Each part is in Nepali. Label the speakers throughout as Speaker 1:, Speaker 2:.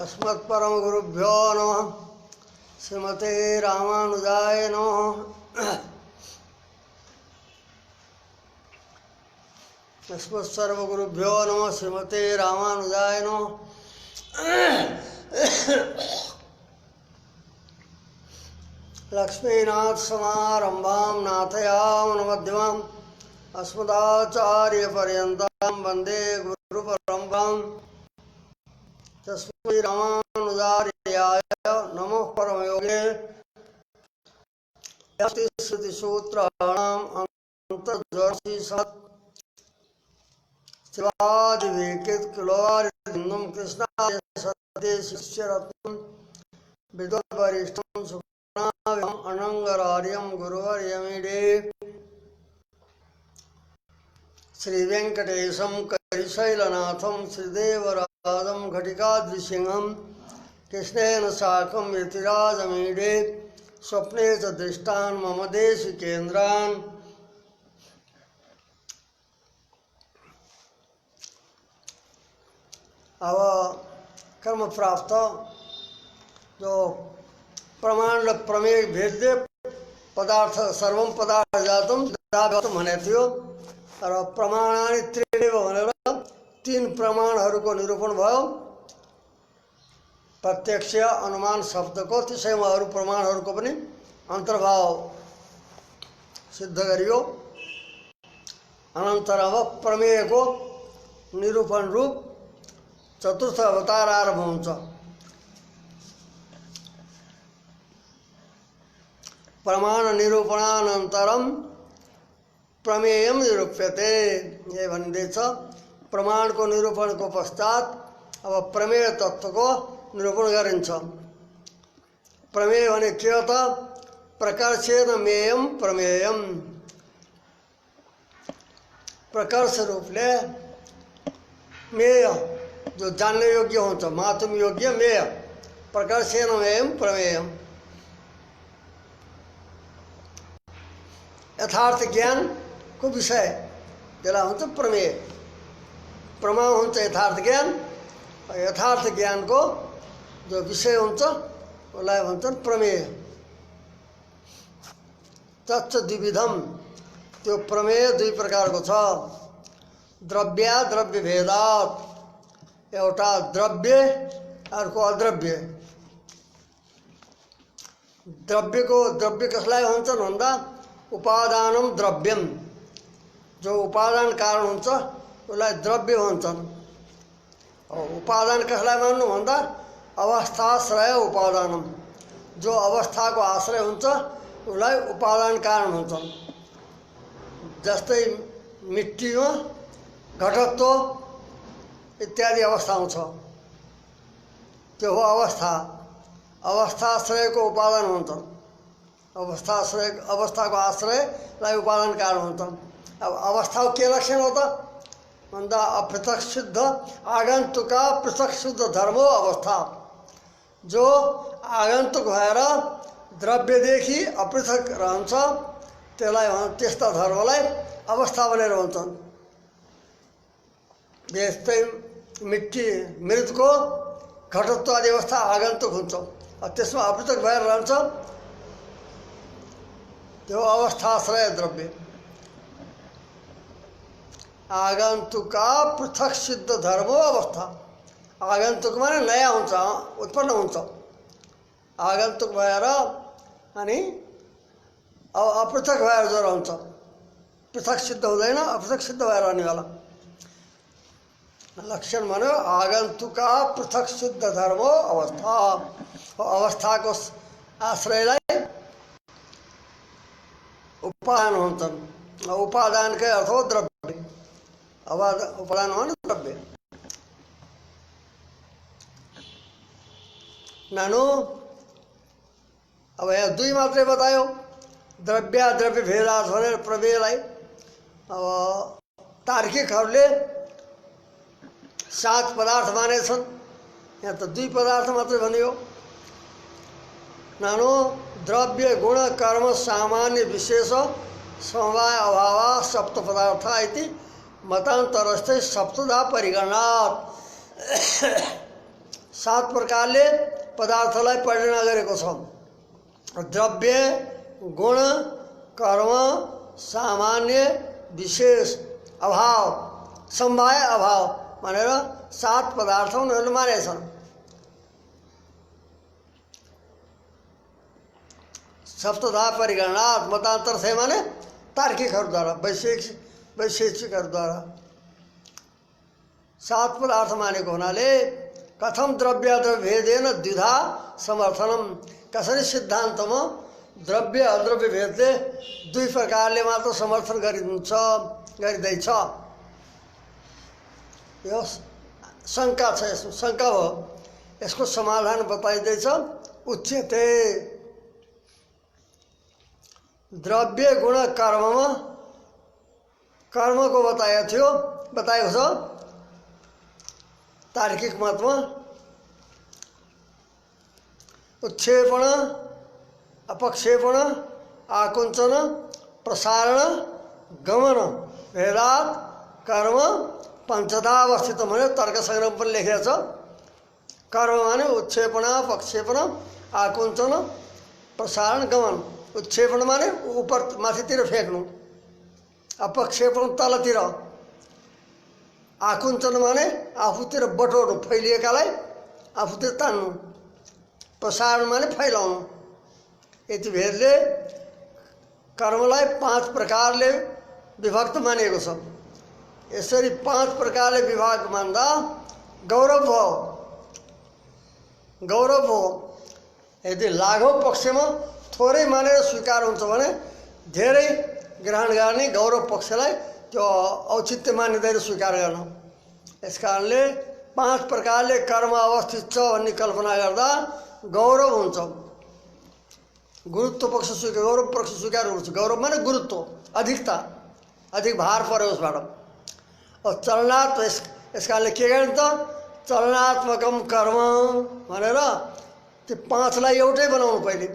Speaker 1: अस्मत्परमगुरुभ्यो नमः। श्रीमते रामानुजाय नमः। अस्मत्सर्वगुरुभ्यो नमः। श्रीमते रामानुजाय नमः। लक्ष्मीनाथ समारंभां नाथयामनमध्यमाम् अस्मदाचार्यपर्यन्तां वन्दे गुरुपरम्पराम्। तस्मै रामानुजार्याय नमः परमयोगे श्रुतिसूत्राणाम् अन्तर्ज्योतिषी सत् शिवादिविकृतकुलारिन्दं कृष्णाय सत्ये शिष्यरत्नं विद्वद्वरिष्ठं सुखनाव्यम् अनङ्गरार्यं गुरुवर्यमीडे श्रीवेङ्कटेशं करिशैलनाथं श्रीदेवराजं घटिकाद्रिसिंहं कृष्णेन साकं यतिराजमीडे स्वप्ने च दृष्टान् मम देशिकेन्द्रान्। अब कर्म प्राप्त जो प्रमाण प्रमेय भेद्य पदार्थ सर्वं पदार्थ जातम दातम भने थियो र प्रमाणानि त्रिणेव भनेर तीन प्रमाणहरूको निरूपण भयो। प्रत्यक्ष अनुमान शब्दको त्यसैमा अरू प्रमाणहरूको पनि अन्तर्भाव सिद्ध गरियो। अनन्तर अब प्रमेयको निरूपण रूप चतुर्थ अवतार आरम्भ हुन्छ। प्रमाण निरूपणानन्तरम प्रमेयम निरूप्यते ये भनिँदैछ। प्रमाणको निरूपणको पश्चात अब प्रमेय तत्त्वको निरूपण गरिन्छ। प्रमेय भने के हो त? प्रकर्षेण मेयम प्रमेयम। प्रकर्ष रूपले मेय जो जान्ने योग्य हुन्छ, मातुम योग्य मेय। प्रकर्षेण मेयम प्रमेयम यथार्थ ज्ञान को विषय त्यसलाई हुन्छ प्रमेय। प्रमा हुन्छ यथार्थ ज्ञान। यथार्थ ज्ञान को जो विषय हुन्छ उसलाई भन्छन् प्रमेय। तच्च द्विविधम, त्यो प्रमेय दुई प्रकारको छ। द्रव्य द्रव्य भेदात, एउटा द्रव्य अर्को अद्रव्य। द्रव्य कसलाई भन्छन् भन्दा उपादानम द्रव्यम, जो उपादान कारण हुन्छ उसलाई द्रव्य भन्छन्। उपादान कसलाई मान्नु भन्दा अवस्थाश्रय उपादानम, जो अवस्थाको आश्रय हुन्छ उसलाई उपादान कारण भन्छन्। जस्तै मिट्टीमा घटत्व इत्यादि अवस्था हुन्छ, त्यो हो अवस्था। अवस्थाश्रयको उपादान भन्छन्। अवस्थाको आश्रयलाई उपादान कारण भन्छन्। अब अवस्थाको के लक्षण हो त भन्दा अपृथक शुद्ध आगन्तुका पृथक शुद्ध धर्मो अवस्था। जो आगन्तुक भएर द्रव्यदेखि अपृथक रहन्छ त्यसलाई त्यस्ता धर्मलाई अवस्था भनेर भन्छन्। जस्तै मिट्टी मृतको घटत्व आदि अवस्था आगन्तुक हुन्छ, त्यसमा अपृथक भएर रहन्छ, त्यो अवस्थाश्रय द्रव्य। आगन्तुका पृथक सिद्ध धर्मो अवस्था। आगन्तुक माने नयाँ हुन्छ, उत्पन्न हुन्छ। आगन्तुक भएर अनि अपृथक भएर जो रहन्छ, पृथक सिद्ध हुँदैन, अपृथक सिद्ध भएर रहनेवाला लक्षण भन्यो आगन्तुका पृथक सिद्ध धर्मो अवस्था। अवस्थाको आश्रयलाई उपादान भन्छन्। उपादानकै अर्थ हो द्रव्य। उपादान हो द्रव्य। नानु अब यहाँ दुई मात्रै बतायो, द्रव्य द्रव्य भेदात भनेर प्रमेयलाई। अब तार्किकहरूले 7 पदार्थ मानेछन्, यहाँ त 2 पदार्थ मात्रै भनियो। नानु द्रव्य गुण कर्म सामान्य विशेष समवाय अभाव सप्त पदार्थ इति मतान्तरस्थे सप्तधा परिगणात्। 7 प्रकारले पदार्थलाई परिणत गरेको छ। द्रव्य, गुण, कर्म, सामान्य, विशेष, अभाव, सम्भाव्य अभाव भनेर 7 पदार्थ उनीहरूले मानेछन्। सप्तधा परिगणनात् मतान्तर से माने तार्किकहरूद्वारा, वैशेषिकहरूद्वारा 7 पदार्थ मानेको हुनाले कथम द्रव्य भेदेन द्विधा समर्थनम, कसरी सिद्धान्तमा द्रव्य अद्रव्य भेदले 2 प्रकारले मात्र समर्थन गरिँदैछ। यो शङ्का छ, यसको शङ्का हो, यसको समाधान बताइँदैछ। उच्यते द्रव्य गुण कर्ममा कर्मको बताएको छ तार्किक मतमा। उत्क्षेपण, अपक्षेपण, आकुञ्चन, प्रसारण, गमन भेदात् कर्म पञ्चधा अवस्थित भने तर्क संग्रह पनि लेखेको छ। कर्म माने उत्क्षेपण, अपक्षेपण, आकुञ्चन, प्रसारण, गमन। उत्क्षेपण माने ऊपर माथितिर फ्याँक्नु, अपक्षेपण तलतिर, आकुञ्चन माने आफूतिर बटोर्नु, फैलिएकालाई आफूतिर तान्नु, प्रसारण माने फैलाउनु। यति भेदले कर्मलाई 5 प्रकारले विभक्त मानिएको छ। यसरी 5 प्रकारले विभाग मान्दा गौरव हो। यदि लाघव पक्षमा थोरै मानेर स्वीकार हुन्छ भने धेरै ग्रहण गर्ने गौरव पक्षलाई त्यो औचित्य मानिँदैन स्वीकार गर्न। यस कारणले 5 प्रकारले कर्म अवस्थित छ भन्ने कल्पना गर्दा गौरव हुन्छ। गुरुत्व पक्ष स्वीकार, गौरव पक्ष स्वीकार हुन्छ। गौरव माने गुरुत्व, अधिकता, अधिक भार पर्यो उसबाट। और चलनात्मक, यस कारणले के गर्ने त चलनात्मकम कर्म भनेर त्यो 5 लाई एउटै बनाउनु। पहिले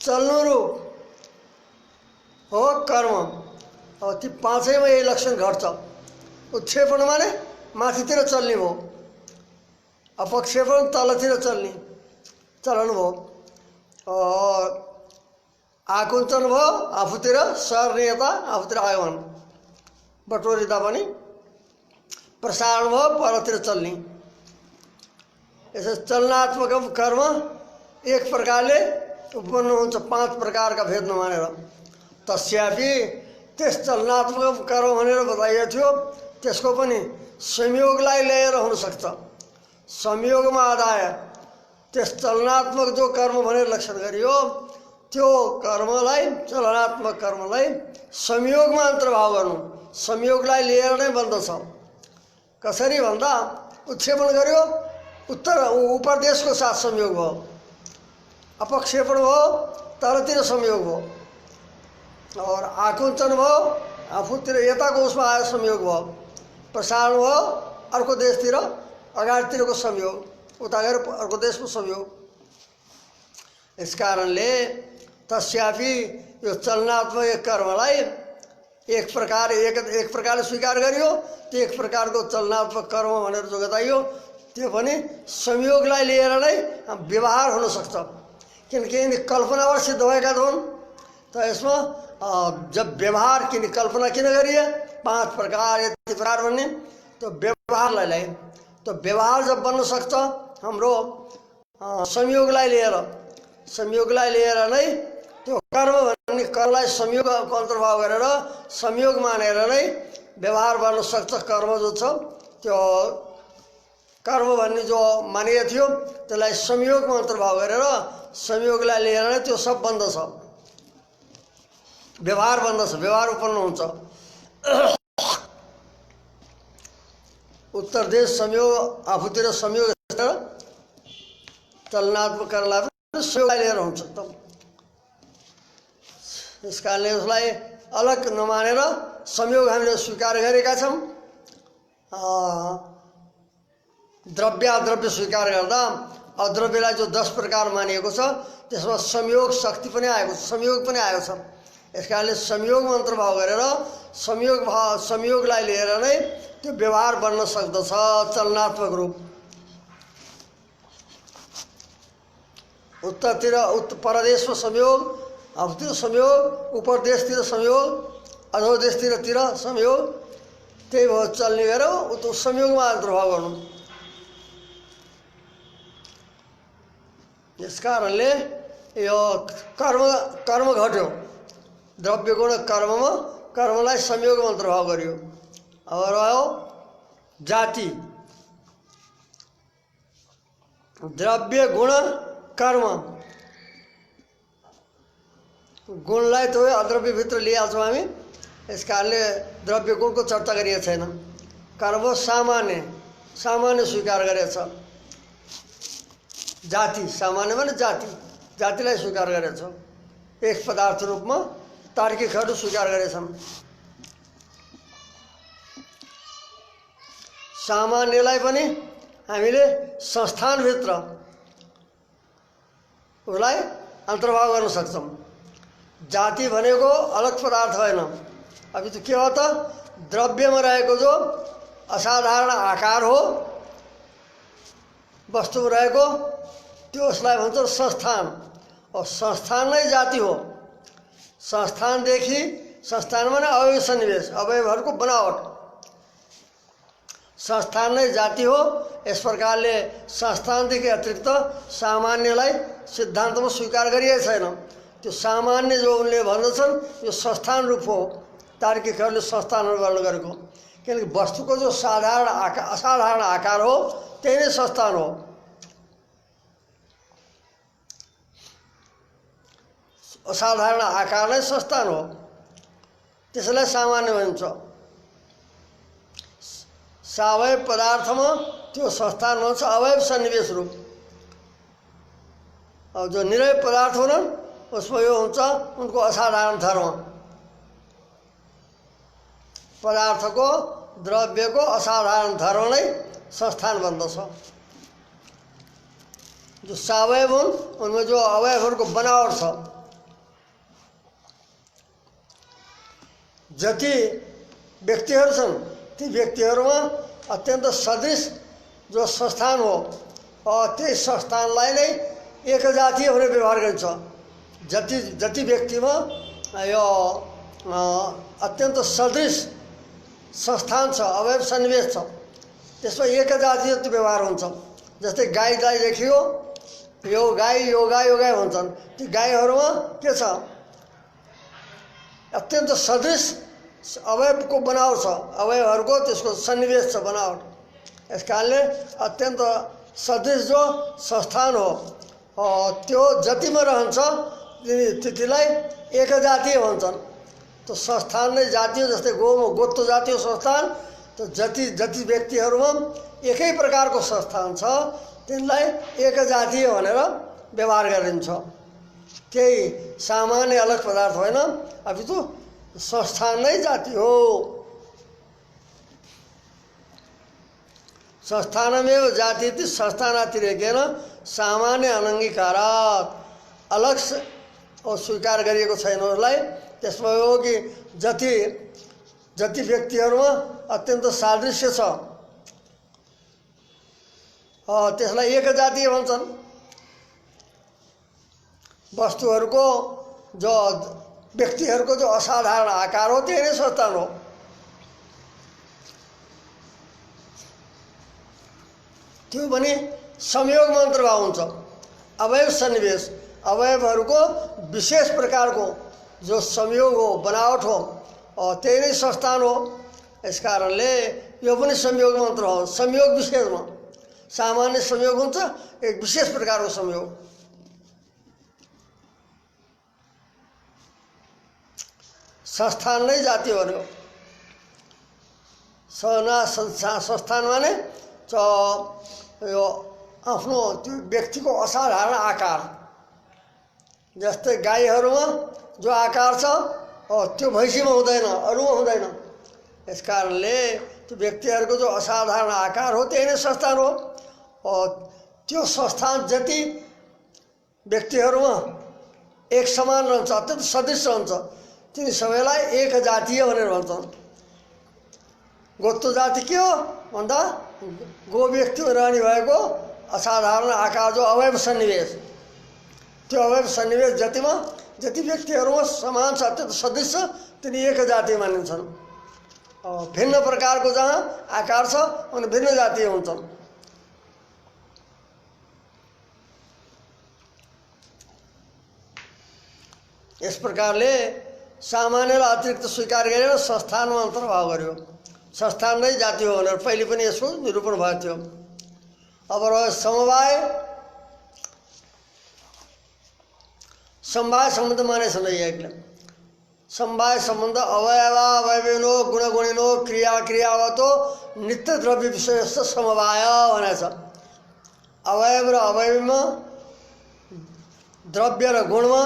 Speaker 1: चल्नु रूप हो कर्म, अब ती 5 मा यही लक्षण घट्छ। उत्क्षेपण माने माथितिर चल्ने भयो, अपक्षेपण तलतिर चलन भयो, और आकुञ्चन भयो आफूतिर सर्ने, यता आफूतिर आगमन बटोरिँदा पनि। प्रसारण भयो परतिर चल्ने। यसो चलनात्मक कर्म एक प्रकारले उत्पन्न हुन्छ 5 प्रकारका भेद नमानेर। तस्यापि त्यस चलनात्मक कर्म भनेर बताइएको थियो, त्यसको पनि संयोगलाई लिएर हुनसक्छ। संयोगमा आधार त्यस चलनात्मक जो कर्म भनेर लक्षण गरियो त्यो कर्मलाई, चलनात्मक कर्मलाई संयोगमा अन्तर्भाव गर्नु, संयोगलाई लिएर नै बन्दछ। कसरी भन्दा उत्क्षेपण गर्यो ऊपर देशको साथ संयोग भयो, अपक्षेपण भयो तलतिर संयोग भयो, और आकुञ्चन भयो आफूतिर यताको उसमा आएर संयोग भयो, प्रसारण भयो अर्को देशतिर अगाडितिरको संयोग, उता गएर अर्को देशको संयोग। यस कारणले तस्यापि यो चलनात्मक कर्मलाई एक प्रकारले स्वीकार गरियो। त्यो एक प्रकारको चलनात्मक कर्म भनेर जो बताइयो त्यो पनि संयोगलाई लिएर नै व्यवहार हुनसक्छ। किनकि यिनी कल्पनाबाट सिद्ध भएका हुन्। त यसमा जब व्यवहार कल्पना किन गरिए 5 प्रकार यति प्रकार भन्ने, तो व्यवहारलाई ल्याए। तो व्यवहार जब बन्न सक्छ हाम्रो संयोगलाई लिएर नै त्यो कर्म भन्ने कर्मलाई संयोगको अन्तर्भाव गरेर संयोग मानेर नै व्यवहार बन्न सक्छ। कर्म जो छ त्यो कर्म भन्ने जो मानिएको थियो त्यसलाई संयोगमा अन्तर्भाव गरेर संयोगलाई लिएर नै त्यो सब बन्दछ, व्यवहार बन्दछ, व्यवहार उत्पन्न हुन्छ। उत्तर देश संयोग आफूतिर संयोग चलनात्मक कर्मलाई संयोगलाई लिएर हुन्छ। यस कारणले उसलाई अलग नमानेर संयोग हामीले स्वीकार गरेका छौँ। द्रव्य अद्रव्य स्वीकार गर्दा अद्रव्यलाई जो 10 प्रकार मानिएको छ त्यसमा संयोग शक्ति पनि आएको छ, संयोग पनि आएको छ। यस कारणले संयोग मन्त्र भाव गरेर संयोगलाई लिएर नै त्यो व्यवहार बन्न सक्दछ चलनात्मक रूप। उत्तरतिर परदेशमा संयोग, अवतिर संयोग, उपरदेशतिर संयोग, अधोदेशतिर संयोग, त्यही भयो चल्ने गएर उतो संयोगमा अन्तर्भाव गर्नु। यस कारणले यो कर्म घट्यो, द्रव्य गुण कर्ममा कर्मलाई संयोगमा अन्तर्भाव गरियो। अब रह्यो जाति, द्रव्य गुण कर्म, गुणलाई त अद्रव्यभित्र लिइहाल्छौँ हामी, यस कारणले द्रव्य गुणको चर्चा गरिएको छैन। कर्म सामान्य स्वीकार गरेको छ। जाति सामान्य भने जातिलाई स्वीकार गरेको छ। एक पदार्थ रूपमा तार्किकहरू स्वीकार गरेछन्। सामान्यलाई पनि हामीले संस्थानभित्र उसलाई अन्तर्भाव गर्न सक्छौँ। जाति भनेको अलग पदार्थ होइन, अभी तो के हो त द्रव्यमा रहेको जो असाधारण आकार हो, वस्तुमा रहेको त्यो उसलाई भन्छ संस्थान। और संस्थान नै जाति हो। संस्थान माने अवयव सन्निवेश, अवयवहरूको बनावट। संस्थान नै जाति हो। यस प्रकारले संस्थानदेखि अतिरिक्त सामान्यलाई सिद्धान्तमा स्वीकार गरिएको छैन। त्यो सामान्य जो उनले भन्दछन् यो संस्थान रूप हो। तार्किकहरूले संस्थानहरू गर्न गरेको, किनकि वस्तुको जो असाधारण आकार हो त्यही नै संस्थान हो। असाधारण आकार नै संस्थान हो, त्यसलाई सामान्य भनिन्छ। सावयव पदार्थमा त्यो संस्थान भन्छ अवयव सन्निवेश रूप। अब जो निरवय पदार्थ हुन् उसमा यो हुन्छ उनको असाधारण धर्म। पदार्थको द्रव्यको असाधारण धर्म नै संस्थान बन्दछ। जो सावयव हुन् उनमें जो अवयवहरूको बनावट छ, जति व्यक्तिहरू छन् ती व्यक्तिहरूमा अत्यन्त सदृश जो संस्थान हो, त्यही संस्थानलाई नै एक जातीय हुने व्यवहार गरिन्छ। जति व्यक्तिमा यो अत्यन्त सदृश संस्थान छ, अवयव सन्निवेश छ, त्यसमा एक जातीय व्यवहार हुन्छ। जस्तै गाईलाई देखियो, यो गाई भन्छन्। ती गाईहरूमा के छ? अत्यन्त सदृश अवयवको बनावट छ, अवयवहरूको त्यसको सन्निवेश छ, बनावट। यस कारणले अत्यन्त सदृश जो संस्थान हो त्यो जतिमा रहन्छ त्यतिलाई एक जातीय भन्छन्। त्यो संस्थान नै जातीय। जस्तै गोत्तो जातीय संस्थान, त जति व्यक्तिहरूमा एकै प्रकारको संस्थान छ तिनलाई एक जातीय भनेर व्यवहार गरिन्छ। केही सामान्य अलग पदार्थ होइन, अपितु संस्थान नै जाति हो। संस्थानमेव जातीति संस्थानातिरेकेन सामान्य अनङ्गीकारात्, अलग स्वीकार गरिएको छैन उसलाई। त्यसमा हो कि जति व्यक्तिहरूमा अत्यन्त सादृश्य छ त्यसलाई एक जातीय भन्छन्। वस्तुहरूको जो व्यक्तिहरूको जो असाधारण आकार हो त्यही नै संस्थान हो। त्यो पनि संयोगमा अन्तर्भाव हुन्छ। अवयव सन्निवेश, अवयवहरूको विशेष प्रकारको जो संयोग हो, बनावट हो, त्यही नै संस्थान हो। यस कारणले यो पनि संयोगमा अन्तर्भाव। संयोग विशेषमा सामान्य संयोग हुन्छ, एक विशेष प्रकारको संयोग। संस्थान नै जाति भन्यो। संस्थान माने यो आफ्नो त्यो व्यक्तिको असाधारण आकार। जस्तै गाईहरूमा जो आकार छ त्यो भैँसीमा हुँदैन, अरूमा हुँदैन। यस कारणले त्यो व्यक्तिहरूको जो असाधारण आकार हो त्यही नै संस्थान हो। त्यो संस्थान जति व्यक्तिहरूमा एक समान रहन्छ, अत्यन्त सदृश रहन्छ, तिनी सबैलाई एक जातीय भनेर भन्छन्। गोत्रो जाति के हो भन्दा गो व्यक्तिमा रहने भएको असाधारण आकार जो अवयव सन्निवेश, त्यो अवयव सन्निवेश जतिमा जति व्यक्तिहरूमा समान छ त्यो सदृश छ तिनी एक जाति मानिन्छन्। भिन्न प्रकारको जहाँ आकार छ अनि भिन्न जातीय हुन्छन्। यस प्रकारले सामान्यलाई अतिरिक्त स्वीकार गरेर संस्थानमा अन्तर्भाव गर्यो। संस्थान नै जाति हो भनेर पहिले पनि यसको निरूपण भएको थियो। अब रह्यो समवाय। समवाय सम्बन्ध माने समयले समवाय सम्बन्ध अवयवावयविनो गुणगुणिनो क्रिया क्रियावतो नित्य द्रव्य विशेष समवाय भनेछ। अवयव र अवयवीमा, द्रव्य र गुणमा,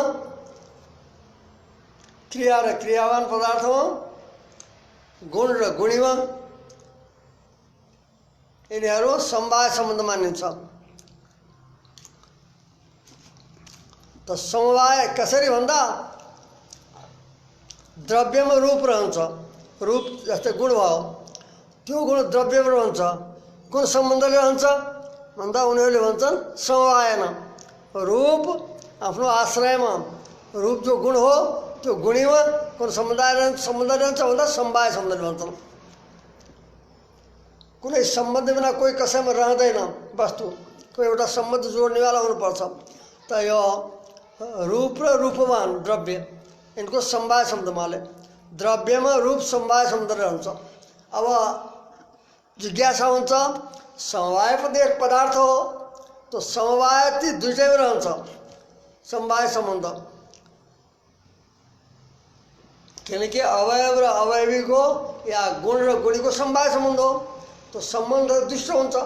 Speaker 1: क्रिया र क्रियावान पदार्थमा, गुण र गुणीमा यिनीहरू समवाय सम्बन्ध मानिन्छ। त समवाय कसरी भन्दा द्रव्यमा रूप रहन्छ। रूप जस्तै गुण भयो, त्यो गुण द्रव्यमा रहन्छ। कुन सम्बन्धले रहन्छ भन्दा उनीहरूले भन्छन् समवायमा। रूप आफ्नो आश्रयमा, रूप जो गुण हो त्यो गुणीमा कुन सम्बन्ध रहन्छ भन्दा समवाय सम्बन्ध भन्छन्। कुनै सम्बन्ध बिना कोही कसैमा रहँदैन वस्तु, कोही एउटा सम्बन्ध जोड्नेवाला हुनुपर्छ। त यो रूप र रूपवान द्रव्य इनको समवाय शब्द माले। द्रव्यमा रूप समवाय शब्द रहन्छ। अब जिज्ञासा हुन्छ समवाय पनि एक पदार्थ हो, तो समवाय ती दुईटैमा रहन्छ समवाय सम्बन्ध। किनकि अवयव र अवयवीको या गुण र गुणीको समवाय सम्बन्ध हो, तो सम्बन्ध दुष्ट हुन्छ,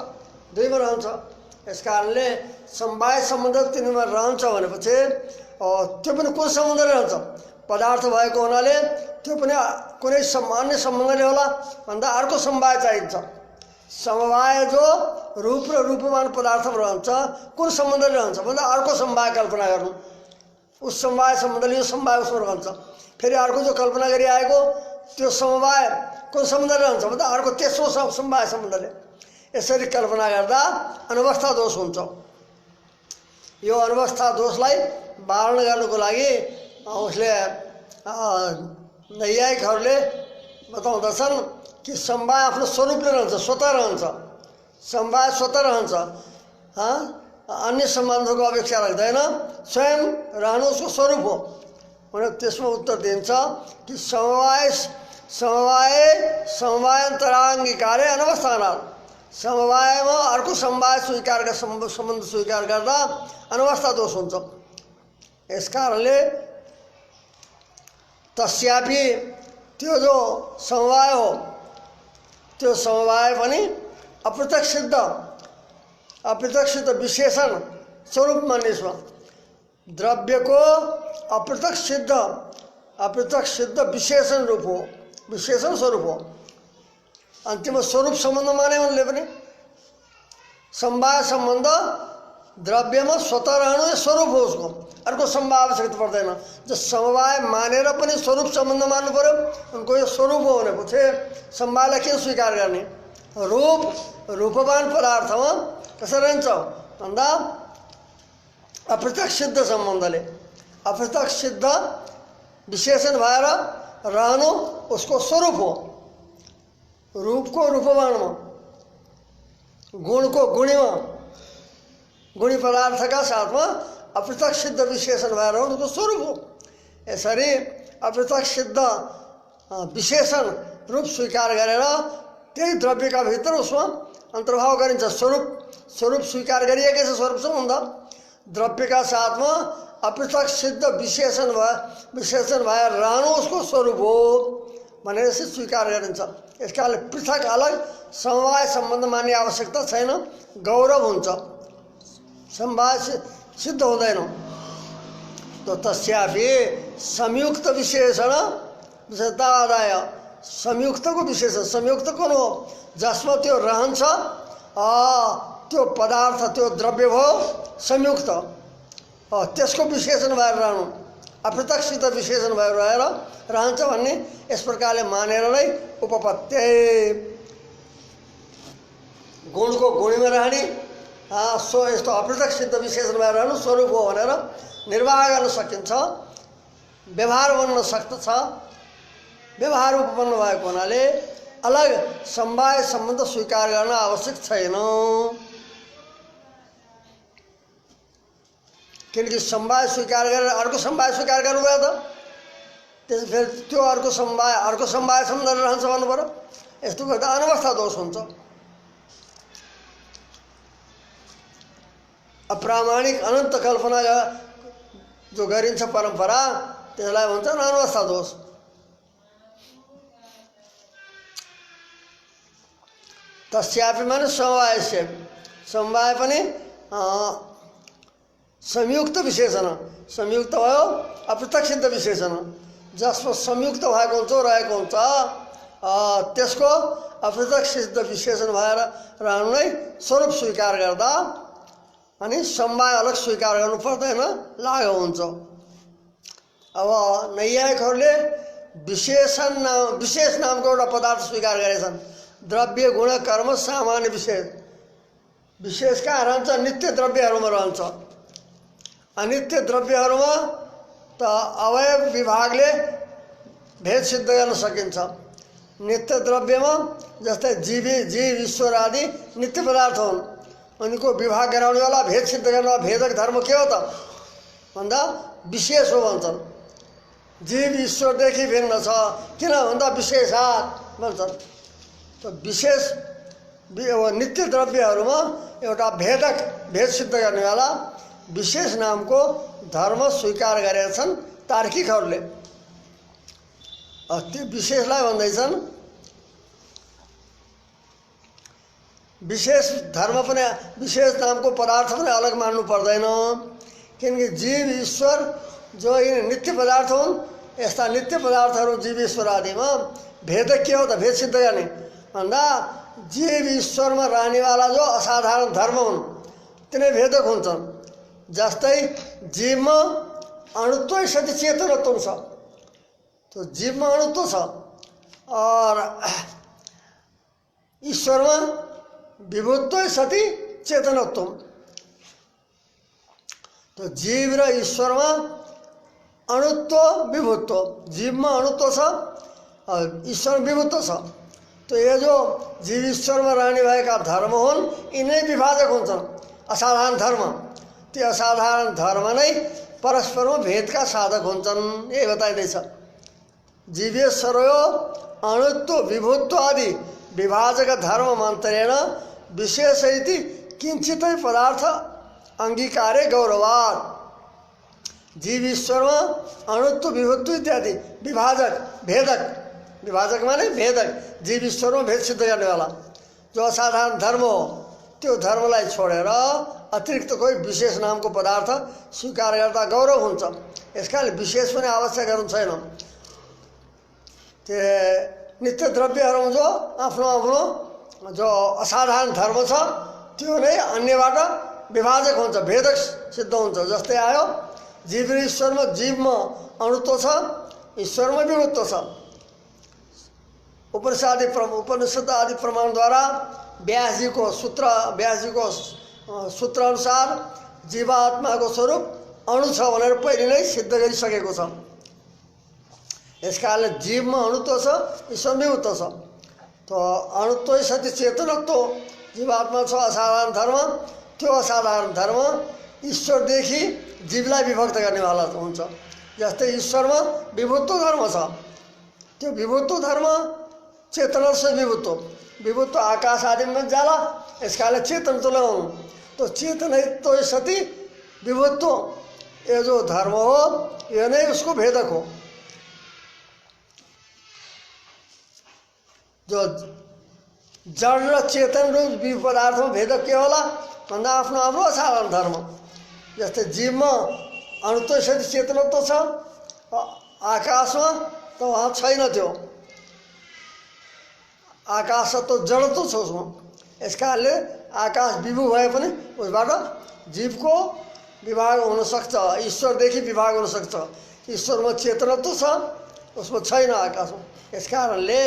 Speaker 1: दुईमा रहन्छ। यस कारणले समवाय सम्बन्ध तिनीमा रहन्छ भनेपछि त्यो पनि कुन सम्बन्धले रहन्छ पदार्थ भएको हुनाले त्यो पनि कुनै अन्य सम्बन्धले होला भन्दा अर्को समवाय चाहिन्छ। समवाय जो रूप र रूपमान पदार्थमा रहन्छ कुन सम्बन्धले रहन्छ भन्दा अर्को समवाय कल्पना गर्नु। उस समवाय सम्बन्धले यो समवाय उसमा रहन्छ। फेरि अर्को जो कल्पना गरिआएको त्यो समवाय कुन सम्बन्धले रहन्छ भन्दा अर्को तेस्रो समवाय सम्बन्धले। यसरी कल्पना गर्दा अनवस्था दोष हुन्छ। यो अनवस्था दोषलाई वारण गर्नुको लागि उसले नैयायिकहरूले बताउँदछन् कि समवाय आफ्नो स्वरूपले रहन्छ, स्वतः रहन्छ। समवाय स्वतः रहन्छ, अन्य सम्बन्धको अपेक्षा राख्दैन, स्वयं रहनु उसको स्वरूप हो भनेर त्यसमा उत्तर दिन्छ कि समवायान्तराङ्गीकारे अनवस्थानात्। समवायमा अर्को समवाय स्वीकार सम्बन्ध स्वीकार गर्दा अनवस्था दोष हुन्छ। यस कारणले तस्यापि त्यो जो समवाय हो त्यो समवाय पनि अप्रत्यक्ष सिद्ध विशेषण स्वरूप मानिसमा। द्रव्यको अप्रत्यक्ष सिद्ध विशेषण रूप हो, विशेषण स्वरूप हो। अन्तिम स्वरूप सम्बन्ध माने उनले पनि समवाय सम्बन्ध द्रव्यमा स्वतः रहनु यो स्वरूप हो उसको, अर्को समवाय आवश्यकता पर्दैन। जो समवाय मानेर पनि स्वरूप सम्बन्ध मान्नु पर्यो, उनको यो स्वरूप हो भनेपछि समवायलाई किन स्वीकार गर्ने। रूपवान पदार्थमा कसरी रहन्छ भन्दा अप्रत्यक्ष सिद्ध सम्बन्धले, अप्रत्यक्ष सिद्ध विशेषण भएर रहनु उसको स्वरूप हो। रूपको रूपवानमा, गुणको गुणीमा, गुणी पदार्थका साथमा अप्रत्यक्ष सिद्ध विशेषण भएर उनको स्वरूप हो। यसरी अप्रत्यक्ष सिद्ध विशेषण रूप स्वीकार गरेर त्यही द्रव्यका भित्र उसमा अन्तर्भाव गरिन्छ। स्वरूप स्वीकार गरिएकै छ स्वरूप सम्बन्ध, द्रव्यका साथमा अप्रत्यक्ष सिद्ध विशेषण भएर रहनु उसको स्वरूप हो भनेर यसरी स्वीकार गरिन्छ। यस कारणले पृथक अलग समवाय सम्बन्ध मान्ने आवश्यकता छैन, गौरव हुन्छ, समवाय सिद्ध हुँदैन। तो तस्यापि संयुक्त विशेषण विशेषता आदाय। संयुक्तको विशेषण, संयुक्त कुन हो जसमा त्यो रहन्छ, त्यो पदार्थ त्यो द्रव्य भयो संयुक्त, त्यसको विशेषण भएर रहनु अपृथक सिद्ध विशेषण भएर रहन्छ भन्ने यस प्रकारले मानेर नै उपपत्ति गुणको गुणीमा रहने यस्तो अपृथक सिद्ध विशेषण भएर रहनु स्वरूप हो भनेर निर्वाह गर्न सकिन्छ। व्यवहार बन्न सक्दछ। व्यवहार उपपन्न भएको हुनाले अलग समवाय सम्बन्ध स्वीकार गर्न आवश्यक छैन। किनकि समवाय स्वीकार गरेर अर्को समवाय स्वीकार गर्नुभयो त त्यसो फेरि त्यो अर्को समवाय सम्बन्ध रहन्छ भन्नु पर्यो। यस्तो गर्दा अनवस्था दोष हुन्छ। अप्रामाणिक अनन्त कल्पना जो गरिन्छ परम्परा त्यसलाई भन्छ अनवस्था दोष। तस्यापि माने समवायस्य समवाय पनि संयुक्त विशेषण संयुक्त भयो अपृथक सिद्ध विशेषण जसमा संयुक्त भएको हुन्छ रहेको हुन्छ त्यसको अपृथक सिद्ध विशेषण भएर रहनु नै स्वरूप स्वीकार गर्दा अनि समवाय अलग स्वीकार गर्नु पर्दैन लागु हुन्छ। अब नैयायिकहरूले विशेष नामको एउटा पदार्थ स्वीकार गरेछन्। द्रव्य गुण कर्म सामान्य विशेष विशेष कहाँ रहन्छ? नित्य द्रव्यहरूमा रहन्छ। अनित्य द्रव्यहरूमा त अवयव विभागले भेद सिद्ध गर्न सकिन्छ। नित्य द्रव्यमा जस्तै जीव ईश्वर आदि नित्य पदार्थ हुन्। उनको विभाग गराउनेवाला भेद सिद्ध गर्नेवाला भेदक धर्म के हो त भन्दा विशेष हो भन्छन्। जीव ईश्वरदेखि भिन्न छ किन भन्दा विशेषात् भन्छन्। त विशेष नित्य द्रव्यहरूमा एउटा भेद सिद्ध गर्नेवाला विशेष नामको धर्म स्वीकार गरेका छन् तार्किकहरूले। त्यो विशेषलाई भन्दैछन् विशेष धर्म पनि विशेष नामको पदार्थ पनि अलग मान्नु पर्दैन। किनकि जीव ईश्वर जो यी नित्य पदार्थ हुन् यस्ता नित्य पदार्थहरू जीव ईश्वर आदिमा भेद के हो त भेद सिद्ध गर्ने भन्दा जीव ईश्वरमा रहनेवाला जो असाधारण धर्म हुन् तिनै भेदक हुन्छन्। जस्तै जीवमा अणुत्व सति चेतनत्व छ। तो जीवमा अणुत्व छ और ईश्वरमा विभुत्व सति चेतनत्व। तो जीव र ईश्वरमा अणुत्व विभुत्व जीवमा अणुत्व छ और ईश्वरमा विभुत्व छ। तो ये जो जीव ईश्वरमा रहने भएका धर्म हुन् यिनै विभाजक हुन्छन् असाधारण धर्म। त्यो असाधारण धर्म नै परस्परमा भेदका साधक हुन्छन् यही बताइदैछ। जीवेश्वरयो अणुत्व विभुत्व आदि विभाजक धर्म मन्त्रेण विशेष इति किंचितै पदार्थ अंगीकारे गौरवात्। जीव ईश्वरमा अणुत्व विभुत्व इत्यादि विभाजक माने भेदक जीव ईश्वरमा भेद सिद्ध गर्नेवाला जो असाधारण धर्म हो त्यो धर्मलाई छोडेर अतिरिक्त कोही विशेष नामको पदार्थ स्वीकार गर्दा गौरव हुन्छ। यसकाले विशेष पनि आवश्यकहरू छैन। त्यो नित्य द्रव्यहरू जो आफ्नो आफ्नो जो असाधारण धर्म छ त्यो नै अन्यबाट विभाजक हुन्छ भेदक सिद्ध हुन्छ। जस्तै आयो जीव र ईश्वरमा जीवमा अणुत्व छ ईश्वरमा विभुत्व छ। उपनिषद आदि प्रमाणद्वारा व्यासजीको सूत्र अनुसार जीवात्माको स्वरूप अणु छ भनेर पहिले नै सिद्ध गरिसकेको छ। यसकारणले जीवमा अणुत्व छ ईश्वरमा विभुत्व छ। तो अणुत्व सति चेतनत्व जीवात्मा छ असाधारण धर्म। त्यो असाधारण धर्म ईश्वरदेखि जीवलाई विभक्त गर्नेवाला हुन्छ। जस्तै ईश्वरमा विभुत्व धर्म छ। त्यो विभुत्व धर्म चेतन से विभुत्व आकाश आदि में जाला इसकाले चेतन तो ल्याउनु। तो चेतन तो सती विभुत्व ये जो धर्म हो ये नहीं उसको भेदक हो। जो जड़ र चेतन रूप पदार्थ में भेदक के होला भन्दा आफ्नो आफ्नो असाधारण धर्म। जस्तै जीवमा अणुत्व सती चेतनत्व छ आकाशमा तो वहाँ छैन। त्यो आकाश तो जड़त्व छ उसमा। यस कारणले आकाश विभु भए पनि उसबाट जीवको विभाग हुन सक्छ ईश्वरदेखि विभाग हुन सक्छ। ईश्वरमा चेतनत्व छ, उसमा छैन आकाशमा। यस कारणले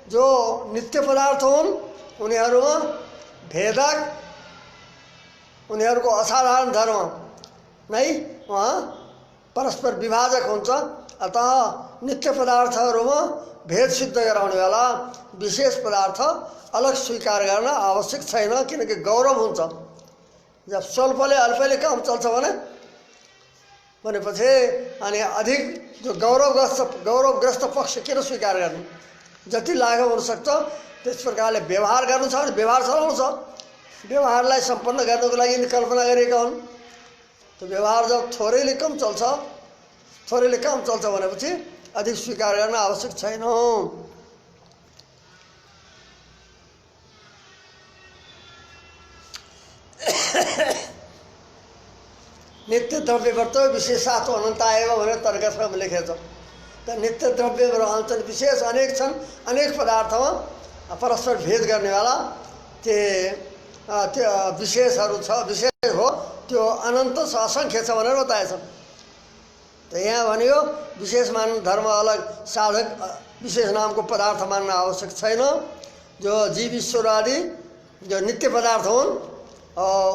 Speaker 1: जो नित्य पदार्थ हुन् उनीहरूमा भेदक, उनीहरूको असाधारण धर्म नै वहाँ परस्पर विभाजक हुन्छ। अतः नित्य पदार्थहरूमा भेद सिद्ध गराउने बेला विशेष पदार्थ अलग स्वीकार गर्न आवश्यक छैन, किनकि गौरव हुन्छ। जब स्वल्पले अल्पले काम चल्छ भनेपछि अनि अधिक जो गौरवग्रस्त पक्ष किन स्वीकार गर्नु? जति लाघव हुनसक्छ त्यस प्रकारले व्यवहार गर्नु छ भने व्यवहार चलाउनु छ। व्यवहारलाई सम्पन्न गर्नको लागि कल्पना गरिएका हुन्। त्यो व्यवहार जब थोरैले काम चल्छ भनेपछि अधिक स्वीकार गर्न आवश्यक छैन। नित्य द्रव्यवर्त विशेषात्व अनन्ता एवं भनेर तर्कमा लेखेको छ। त नित्य द्रव्यहरू रहन्छन्, विशेष अनेक छन्, अनेक पदार्थमा परस्पर भेद गर्नेवाला त्यो विशेषहरू छ, विशेष हो, त्यो अनन्त छ, असङ्ख्य छ भनेर बताएछ। त यहाँ भनियो विशेष मान्ने धर्म अलग, साधक विशेष नामको पदार्थ मान्न आवश्यक छैन। जो जीव ईश्वर आदि जो नित्य पदार्थ हुन्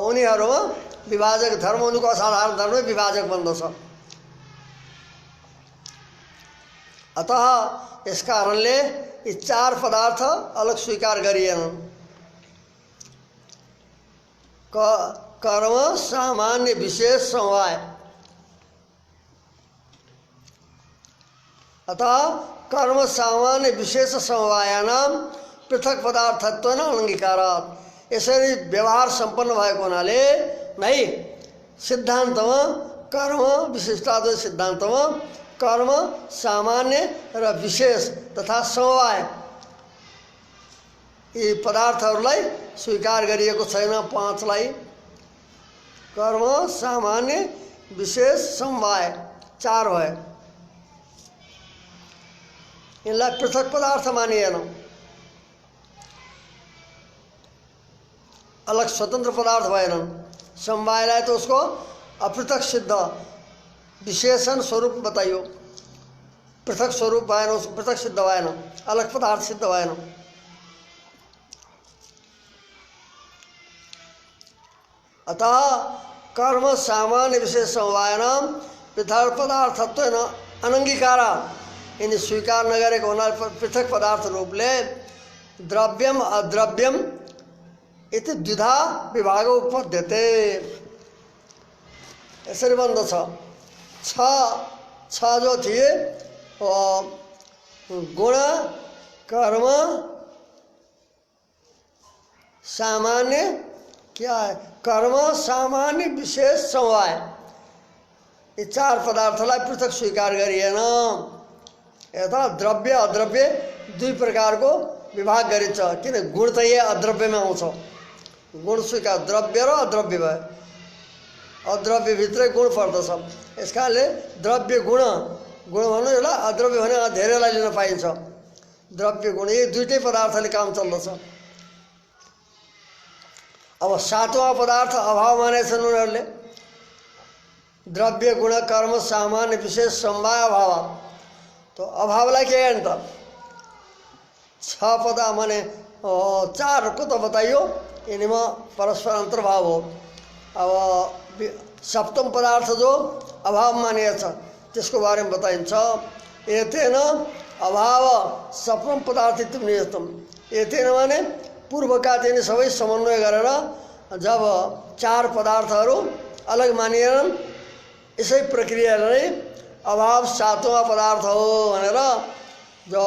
Speaker 1: उनीहरूमा विभाजक धर्म, उनीको असाधारण धर्म विभाजक बन्दछ। अतः यस कारणले यी चार पदार्थ अलग स्वीकार गरिएनन्। कर्म सामान्य विशेष समवाय। अतः कर्म सामान्य विशेष समवायानाम पृथक पदार्थत्वेन अङ्गीकारात्। यसरी व्यवहार सम्पन्न भएको हुनाले नै सिद्धान्तमा कर्म विशिष्टाद्वैत सिद्धान्तमा कर्म सामान्य र विशेष तथा समवाय यी पदार्थहरूलाई स्वीकार गरिएको छैन। पाँचलाई कर्म सामान्य विशेष समवाय चार भयो। यिनलाई पृथक पदार्थ मानिएन, अलग स्वतन्त्र पदार्थ भएनन्। समवायलाई तो उसको अपृथक सिद्ध विशेषण स्वरूप बताइयो, पृथक स्वरूप भएन, उसको पृथक सिद्ध भएन, अलग पदार्थ सिद्ध भएन। अतः कर्म सामान्य विशेष समवायनाम पृथक पदार्थत्वेन अनङ्गीकारात्। यिनी स्वीकार नगरेको हुनाले पृथक पदार्थ रूपले द्रव्यम अद्रव्यम इति द्विधा विभाग उपपद्यते। यसरी बन्दछ। छ जो थिए गुण कर्म सामान्य क्या है, कर्म सामान्य विशेष समवाय, ये चार पदार्थलाई पृथक स्वीकार गरिएन। यता द्रव्य अद्रव्य दुई प्रकारको विभाग गरिन्छ, किन गुण त यही अद्रव्यमा आउँछ। गुण स्वीकार द्रव्य र अद्रव्य भयो, अद्रव्यभित्रै गुण पर्दछ। यस कारणले द्रव्य गुण भन्नु यसलाई, अद्रव्य भने धेरैलाई लिन पाइन्छ। द्रव्य गुण यी दुईटै पदार्थले काम चल्दछ। अब सातवां पदार्थ अभाव मानेछन् उनीहरूले। द्रव्य गुण कर्म सामान्य विशेष समवाय अभाव। तो अभावलाई के गर्नु त? छ पद माने चार को तो बताइयो, इनमें परस्पर अंतर्भाव हो। अब सप्तम पदार्थ जो अभाव मानिएछ त्यसको बारेमा बताइन्छ। एतेन अभाव सप्तम पदार्थ नियतम। एतेन माने पूर्वका तिनी सबै समन्वय गरेर जब चार पदार्थहरू अलग मानिएनन्, यसै प्रक्रियाले अभाव सातवां पदार्थ हो भनेर जो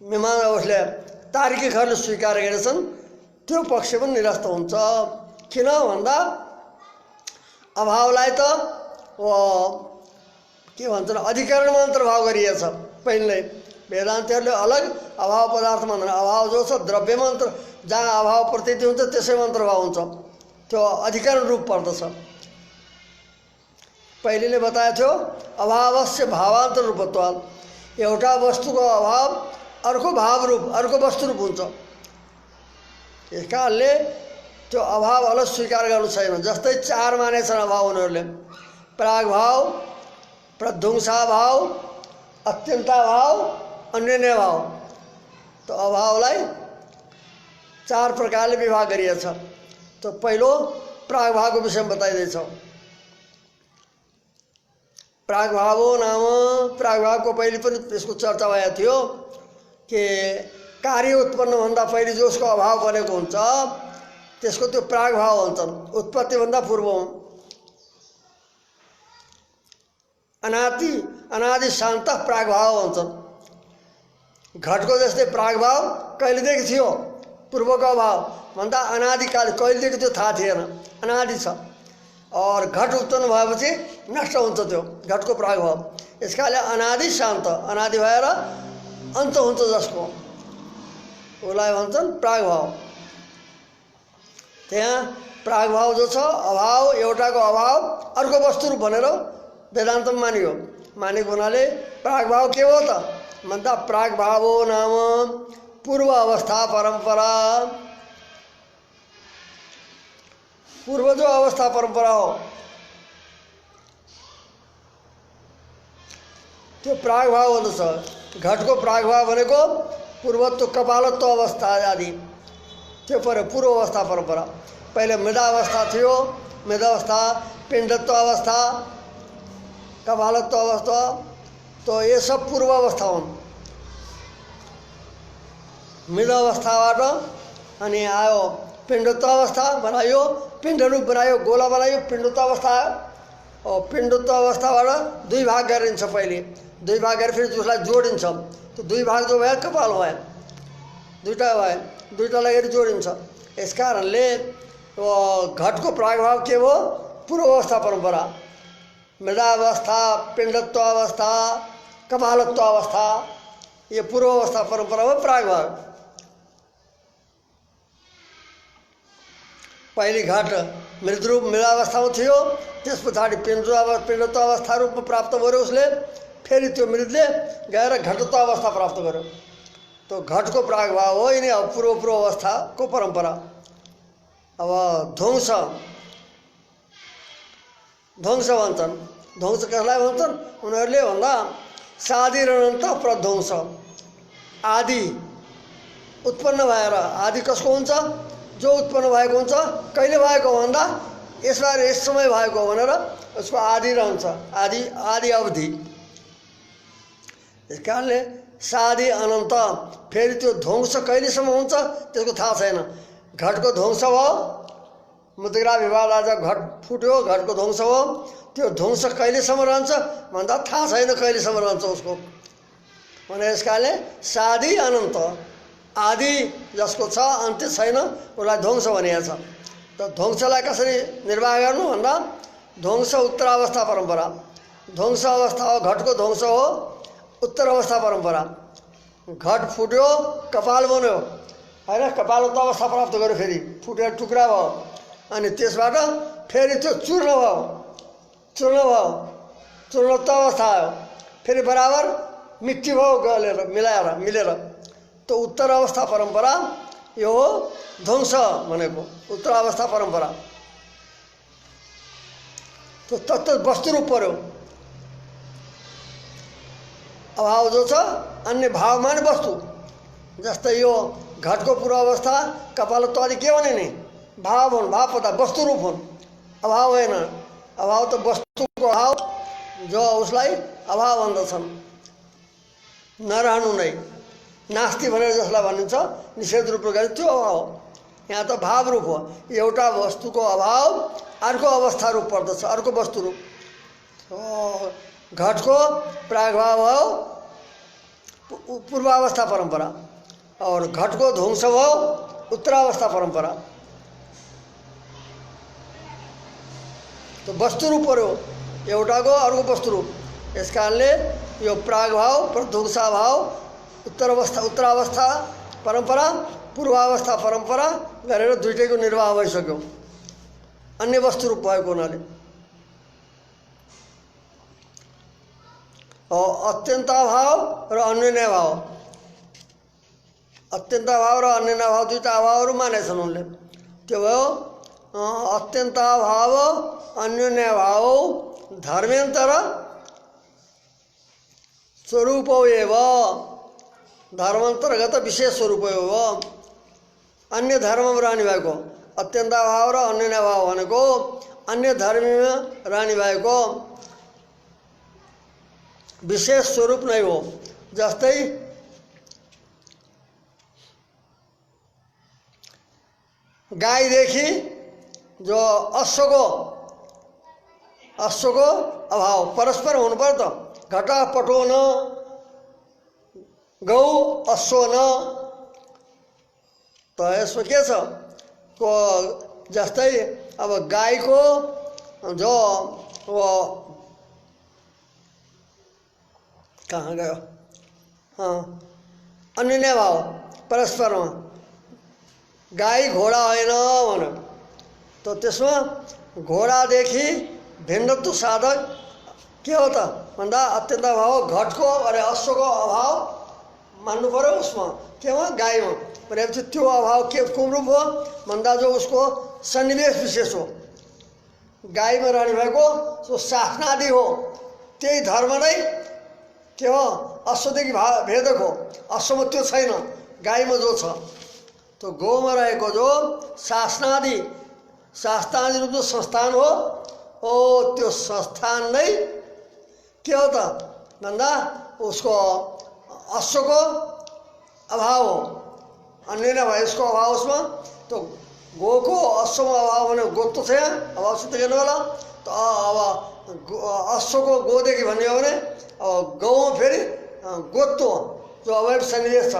Speaker 1: उसले तार्किकहरूले स्वीकार गरेछन् त्यो पक्ष पनि निरस्त हुन्छ। किन भन्दा अभावलाई त के भन्छन् अधिकरणमा अन्तर्भाव गरिएछ पहिल्यै। वेदान्तीहरूले अलग अभाव पदार्थ मान्दैन। अभाव जो छ द्रव्यमा जहाँ अभाव प्रतीति हुन्छ त्यसैमा अन्तर्भाव हुन्छ, त्यो अधिकरण रूप पर्दछ। पहिले नै बताएको थियो अभावस्य भावान्तर रूपत्वात्। एउटा वस्तुको अभाव अर्को भाव रूप अर्को वस्तु रूप हुन्छ। यस कारणले त्यो अभाव अलग स्वीकार गर्नु छैन। जस्तै चार मानेछन् अभाव उनीहरूले, प्रागभाव प्रध्वंसाभाव, अत्यन्ताभाव, अन्योन्यभाव। तो अभावलाई चार प्रकारले विभाग गरिएको छ। तो पहिलो प्रागभावको विषयमा बताइदिएछ। प्रागभावो नाम, प्रागभावको पहिले पनि त्यसको चर्चा भएको थियो कि कार्य उत्पन्नभन्दा पहिले जसको अभाव बनेको हुन्छ त्यसको त्यो प्रागभाव भन्छन्। उत्पत्तिभन्दा पूर्व अनादि शान्त प्रागभाव भन्छन्। घटको जस्तै प्रागभाव कहिलेदेखि थियो? पूर्वको अभाव भन्दा अनादिकाल कहिलेदेखि त्यो थाहा थिएन, अनादि छ। और घट उत्पन्न भएपछि नष्ट हुन्छ त्यो घटको प्रागभाव। यसकाले अनादि शान्त, अनादि भएर अन्त हुन्छ जसको, उसलाई भन्छन् प्रागभाव। त्यहाँ प्रागभाव जो छ, अभाव, एउटाको अभाव अर्को वस्तुरूप भनेर वेदान्तमा मानियो। मानेको हुनाले प्रागभाव के हो त भन्दा प्रागभावो नाम पूर्व अवस्था परम्परा। पूर्व जो अवस्था परम्परा हो त्यो प्रागभाव हुँदछ। घटको प्रागभाव भनेको पूर्वत्व, कपालत्व अवस्था आदि, त्यो पर पूर्व अवस्था परम्परा। पहिले मृदावस्था थियो, मृदावस्था, पिण्डत्व अवस्था, कपालत्व अवस्था, तो ये सब पूर्व अवस्था हुन्। मृदावस्थाबाट अनि आयो पिण्डत्व अवस्था बनायो, पिण्ड रूप बनायो, गोला बनायो, पिण्डत्व अवस्था आयो। और पिण्डत्व अवस्थाबाट दुई भाग गरिन्छ। पहिले दुई भाग गरेर फेरि उसलाई जोडिन्छ। तो दुई भाग जो भयो कपाल भयो, दुईटा भयो, दुईटालाई गरी जोडिन्छ। यस कारणले घटको प्रागभाव के हो? पूर्व अवस्था परम्परा। मृदावस्था, पिण्डत्व अवस्था, कपालत्व अवस्था, ये पूर्व अवस्था परम्परा हो प्रागभाव। पहिले घट मृदरूप मृदावस्थामा थियो, त्यस पछाडि पिण्डत्व अवस्था रूपमा प्राप्त गर्यो उसले। फेरि त्यो मृदले गएर घटत्व अवस्था प्राप्त गर्यो। तो घटको प्रागभाव हो यिनी पूर्व अवस्थाको परम्परा। अब ध्वंस भन्छन्। ध्वंस कसलाई भन्छन्? उनीहरूले भन्दा साधारणत प्रध्वंस, आदि उत्पन्न भएर। आदि कसको हुन्छ? जो उत्पन्न भएको हुन्छ। कहिले भएको भन्दा यसबार यस समय भएको भनेर उसको आदि रहन्छ, आदि अवधि। यस कारणले साधी अनन्त। फेरि त्यो ध्वंस कहिलेसम्म हुन्छ त्यसको थाहा छैन। घटको ध्वंस भयो, मुद्रा विवाद आज घट फुट्यो, घटको ध्वंस हो। त्यो ध्वंस कहिलेसम्म रहन्छ भन्दा थाहा छैन कहिलेसम्म रहन्छ उसको भने। यस कारणले साधी अनन्त, आदि जसको छ अन्त्य छैन उसलाई ध्वंस भनिएको छ। त ध्वंसलाई कसरी निर्वाह गर्नु भन्दा ध्वंस उत्तरावस्था परम्परा। ध्वंस अवस्था हो, घटको ध्वंस हो उत्तर अवस्था परम्परा। घट फुट्यो, कपाल बन्यो होइन, कपालत्व अवस्था प्राप्त गर्यो, फेरि फुटेर टुक्रा भयो। अनि त्यसबाट फेरि त्यो चूर्ण भयो, चूर्णत्व अवस्था आयो, फेरि बराबर मिट्टी भयो गलेर मिलेर। तो उत्तर अवस्था परम्परा यो हो ध्वंस भनेको, उत्तर अवस्था परम्परा। तो तत्त वस्तुरूप पर्यो। अभाव जो छ अन्य भाव माने वस्तु। जस्तै यो घटको पूर्व अवस्था, कपालत्व आदि के भने नि भाव हुन्, भाव पता वस्तुरूप हुन्, अभाव होइन। अभाव त वस्तुको अभाव जो उसलाई अभाव भन्दछन्। नरहनु नै नास्ति भनेर जसलाई भनिन्छ निषेध रूपले गरे त्यो अभाव हो। यहाँ त भाव रूप हो। एउटा वस्तुको अभाव अर्को अवस्था रूप पर्दछ, अर्को वस्तु रूप। घटको प्रागभाव हो पूर्वावस्था परम्परा और घटको ध्वंस हो उत्तरावस्था परम्परा। तो वस्तु रूप पर्यो एउटाको अर्को वस्तु रूप। यस कारणले यो प्रागभाव, प्रध्वंसाभाव, उत्तरावस्था परम्परा, पूर्वावस्था परम्परा गरेर दुईटैको निर्वाह भइसक्यो अन्य वस्तु रूप भएको हुनाले। अत्यन्ताभाव र अन्योन्यभाव, अत्यन्ताभाव र अन्योन्यभाव दुईटा अभावहरू मानेछन् उनले। त्यो भयो अत्यन्ताभाव अन्योन्यभाव धर्मेन्तर स्वरूप एव धर्मान्तर्गत विशेष स्वरूप हो। अन्य धर्ममा रहने भएको अत्यन्ताभाव र अन्यभाव भनेको अन्य धर्ममा रहने भएको विशेष स्वरूप नै हो। जस्तै गाईदेखि जो अश्वको अभाव परस्पर हुनु पर्छ त। घटपटो न गौ अश्व न, त यसमा के छ को जस्तै अब गाईको जो वो कहाँ गयो, अन्य भाव परस्परमा गाई घोडा होइन भने त त्यसमा घोडादेखि भिन्नत्व साधक के हो त भन्दा अत्यन्त अभाव घटको अरे अश्वको अभाव मान्नु पर्यो। उसमा केमा गाईमा भनेपछि त्यो अभाव के कुन रूप हो भन्दा जो उसको सन्निवेश विशेष हो। गाईमा रहने भएको जो शासनादि हो त्यही धर्म नै के हो अश्वदेखि भेदक हो। अश्वमा त्यो छैन, गाईमा जो छ। तो गौमा रहेको जो शासनादि रूप जो संस्थान हो त्यो संस्थान नै के हो त भन्दा उसको अश्वको अभाव हो। अन्य नै भयो यसको अभाव उसमा। तो गोको अश्वमा अभाव भने गोत्व छ यहाँ अभाव सिद्ध गर्नु होला। त अब अश्वको गोदेखि भन्ने हो भने अब गौमा फेरि गोत्व जो अवयव सन्निवेश छ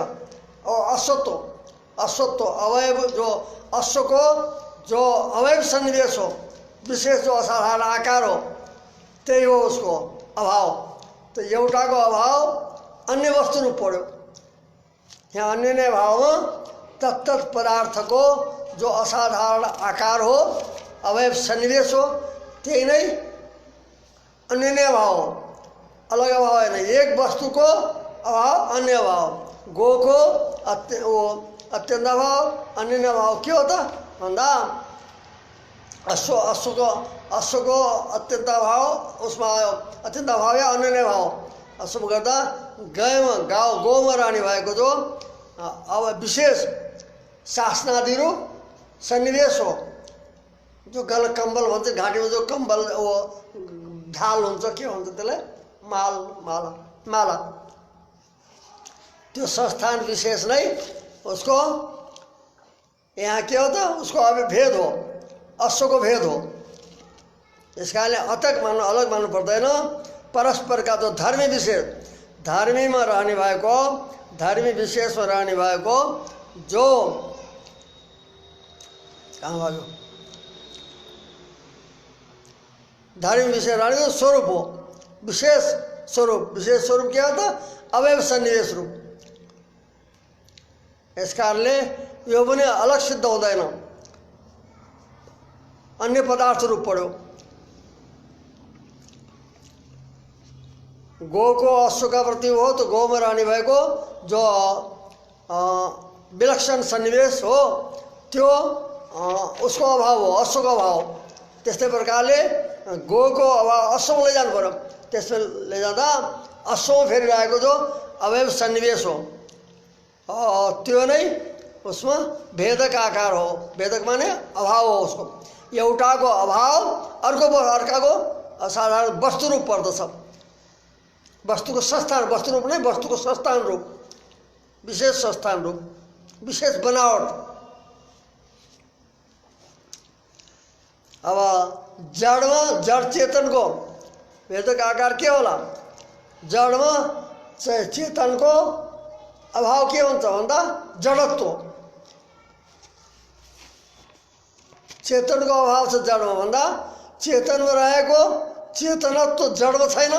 Speaker 1: अश्वत्व अवयव जो अश्वको जो अवयव सन्निवेश हो विशेष जो असाधारण आकार हो त्यही हो उसको अभाव। तो एउटाको अभाव अन्य वस्तु रूप पर्यो। यहाँ अन्य नै भावमा तत्त पदार्थको जो असाधारण आकार हो अवयव सन्निवेश हो त्यही नै अन्य नै भाव हो, अलग अभाव होइन। एक वस्तुको अभाव अन्य अभाव। गोको अत्यन्त अभाव अन्य नै भाव के हो त भन्दा अश्वको अत्यन्त अभाव उसमा आयो अत्यन्त अभाव या अन्य नै भाव। अश्व गर्दा गौमा रहने भएको जो अब विशेष शासनादि रूप सन्निवेश हो। जो गल कम्बल भन्छ घाँटीमा जो कम्बल वो ढाल हुन्छ के भन्छ त्यसलाई माला त्यो संस्थान विशेष नै उसको यहाँ के हो त उसको अब भेद हो, अश्वको भेद हो। यस कारणले अतक मान्नु अलग मान्नु पर्दैन। परस्परका जो धर्मी विशेष धर्मीमा रहने भएको धर्मी विशेषमा रहने भएको जो कहाँ भयो धर्मी विशेष रहने स्वरूप हो। विशेष स्वरूप के हो त अवयव सन्निवेश रूप। यस कारणले यो पनि अलग सिद्ध हुँदैन, अन्य पदार्थ रूप पर्यो। गोको अश्वका प्रति हो तो गौमा रहने भएको जो विलक्षण सन्निवेश हो त्यो उसको अभाव हो, अश्वको अभाव। त्यस्तै प्रकारले गोको अभाव अश्वमा लैजानु पर्यो। त्यसमा लैजाँदा अश्वमा फेरि रहेको जो अवयव सन्निवेश हो त्यो नै उसमा भेदक आकार हो। भेदक माने अभाव हो उसको। एउटाको अभाव अर्काको असाधारण वस्तु रूप पर्दछ। वस्तुको संस्थान वस्तु रूप नै वस्तुको संस्थान रूप विशेष संस्थान रूप विशेष बनावट। अब जडमा जड चेतनको भेदक आकार के होला? जडमा चेतनको अभाव के हुन्छ भन्दा जडत्व। चेतनको अभाव छ जडमा भन्दा चेतनमा रहेको चेतनत्व जडमा छैन।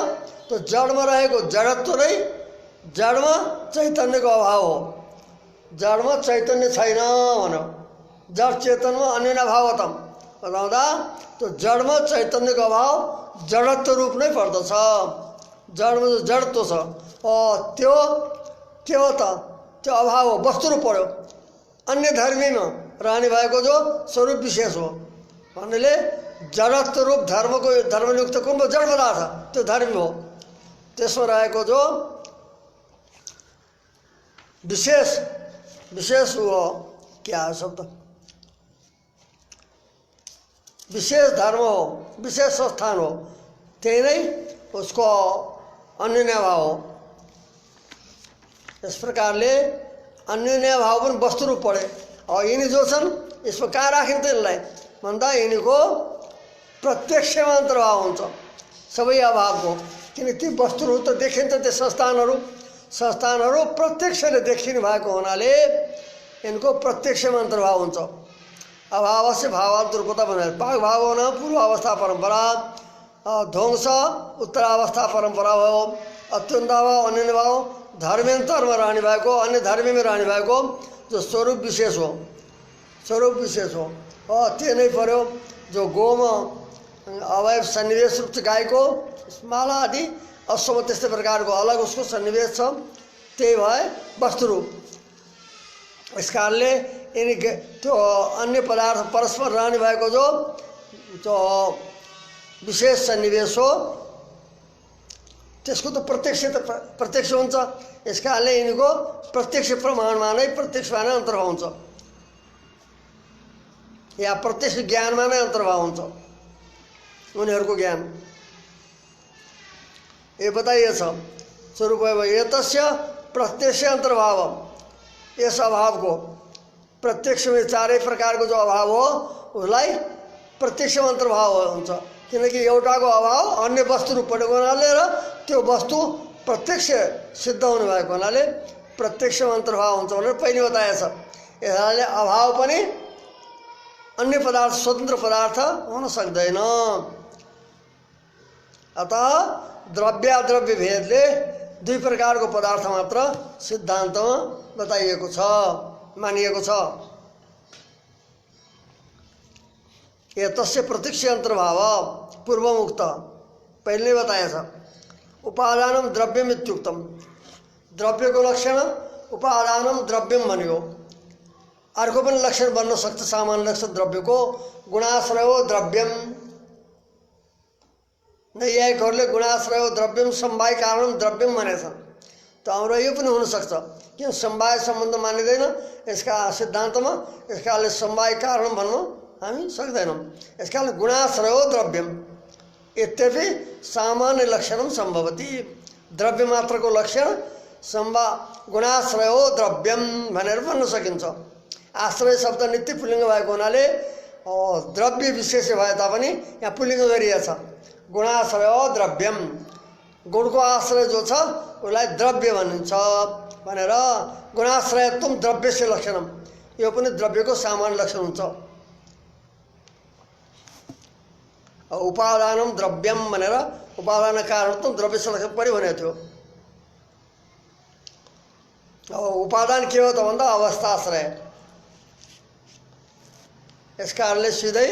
Speaker 1: तो जडमा रहेको जडत्व नै जडमा चैतन्यको अभाव हो। जडमा चैतन्य छैन भन्यो जड चेतनमा अन्य अभावतम बताउँदा तो जडमा चैतन्यको अभाव जडत्व रूप नै पर्दछ। जडमा जो जडत्व छ त्यो के हो त त्यो अभाव हो, वस्तु रूप पर्यो। अन्य धर्मीमा रहने भएको जो स्वरूप विशेष हो भन्नेले जडत्व रूप धर्मयुक्त कुन जड पदार्थ त्यो धर्मी हो। त्यसमा रहेको जो विशेष विशेष वो क्या है शब्द, विशेष धर्म हो, विशेष स्थान हो, त्यही नै उसको अन्य भाव हो। इस प्रकारले अन्य भाव पनि वस्तु रूप पढे। अब यिनी जो छन् यसमा कहाँ राखिन्छ यसलाई भन्दा यिनीको प्रत्यक्षमा अन्तर्भाव हुन्छ सबै अभावको, किन ती वस्तुहरू त देखिन्छ, त्यो संस्थानहरू प्रत्यक्षले देखिने भएको हुनाले यिनको प्रत्यक्षमा अन्तर्भाव हुन्छ। अभावस्य भावान्तर्गता भनेर पाक भाव न पूर्व अवस्था परम्परा, ध्वंस उत्तरावस्था परम्परा भयो, अत्यन्तभाव अन्य भाव धर्मान्तरमा रहने भएको, अन्य धर्ममा रहने भएको जो स्वरूप विशेष हो, स्वरूप विशेष हो त्यो नै पर्यो। जो गोमा अवयव सन्निवेश रूप से गाईको माला आदि अश्वमा त्यस्तै प्रकारको अलग उसको सन्निवेश छ, त्यही भए वस्तुरूप। इस कारणले यिनी त्यो अन्य पदार्थ परस्पर रहने भएको जो विशेष सन्निवेश हो त्यसको त प्रत्यक्ष हुन्छ। यस कारणले यिनीको प्रत्यक्ष प्रमाणमा नै प्रत्यक्षमा नै अन्तर्भाव हुन्छ या प्रत्यक्ष ज्ञानमा नै अन्तर्भाव हुन्छ उनीहरूको ज्ञान। ये बताइएछ स्वरूप एतस्य प्रत्यक्ष अन्तर्भाव, यस अभावको प्रत्यक्षमा चारै प्रकारको जो अभाव हो उसलाई प्रत्यक्ष अन्तर्भाव हुन्छ, किनकि एउटाको अभाव अन्य वस्तु रूप परेको हुनाले र त्यो वस्तु प्रत्यक्ष सिद्ध हुने भएको हुनाले प्रत्यक्ष अन्तर्भाव हुन्छ भनेर पहिले बताएछ। यसले अभाव पनि अन्य पदार्थ स्वतन्त्र पदार्थ हुन सक्दैन। अतः द्रव्याद्रव्य भेदले दुई प्रकारको पदार्थ मात्र सिद्धान्तमा बताइएको छ, मानिएको छ। एतस्य प्रत्यक्ष अन्तर्भाव पूर्वमुक्त पहिले बताएछ। उपादानम द्रव्यम इत्युक्तम, द्रव्यको लक्षण उपादानम द्रव्यम भन्यो। अर्को पनि लक्षण बन्न सक्छ सामान्य लक्षण द्रव्यको, गुणाश्रयो द्रव्यम। नैयायिकहरूले गुणाश्रयो द्रव्यम समवाय कारणम द्रव्यम भनेछन्। त हाम्रो यो पनि हुनसक्छ, किन समवाय सम्बन्ध मानिँदैन यसका सिद्धान्तमा, यस कारणले समवाय कारण भन्नु हामी सक्दैनौँ। यस कारण गुणाश्रयो द्रव्यम यद्यपि सामान्य लक्षणम सम्भवति, द्रव्य मात्रको लक्षण गुणाश्रयो द्रव्यम भनेर भन्न सकिन्छ। आश्रय शब्द नित्य पुल्लिङ्ग भएको हुनाले द्रव्य विशेष भए तापनि यहाँ पुल्लिङ्ग गरिएछ। गुणाश्रयो द्रव्यम, गुणको आश्रय जो छ उसलाई द्रव्य भनिन्छ भनेर गुणाश्रयत्वम द्रव्यस्य लक्षणम, यो पनि द्रव्यको सामान्य लक्षण हुन्छ। उपादानम द्रव्यम भनेर उपादान कारणत्वम द्रव्यस्य लक्षण परि भनेको थियो। उपादान के हो त भन्दा अवस्थाश्रय। यस कारणले सिधै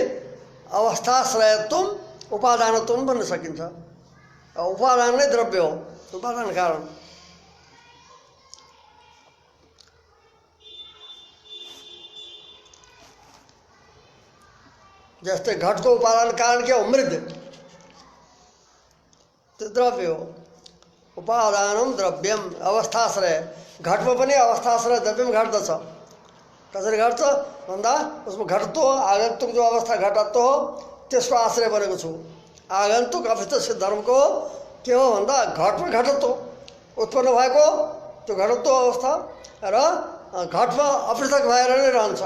Speaker 1: अवस्थाश्रयत्वम उपादानत्वम भन्न सकिन्छ। उपादान नै द्रव्य हो, उपादान कारण। जस्तै घटको उपादान कारण के हो, मृद, त्यो द्रव्य हो। उपादानम द्रव्यम अवस्थाश्रय, घटमा पनि अवस्थाश्रय द्रव्यम घट्दछ। कसरी घट्छ भन्दा उसमा घटत्व आगन्तुक जो अवस्था घटत्व हो त्यसको आश्रय बनेको छु। आगन्तुक अवस्था सिद्धर्मको के हो भन्दा घटमा घटत्व उत्पन्न भएको त्यो घटत्व अवस्था र घटमा अपृथक भएर नै रहन्छ।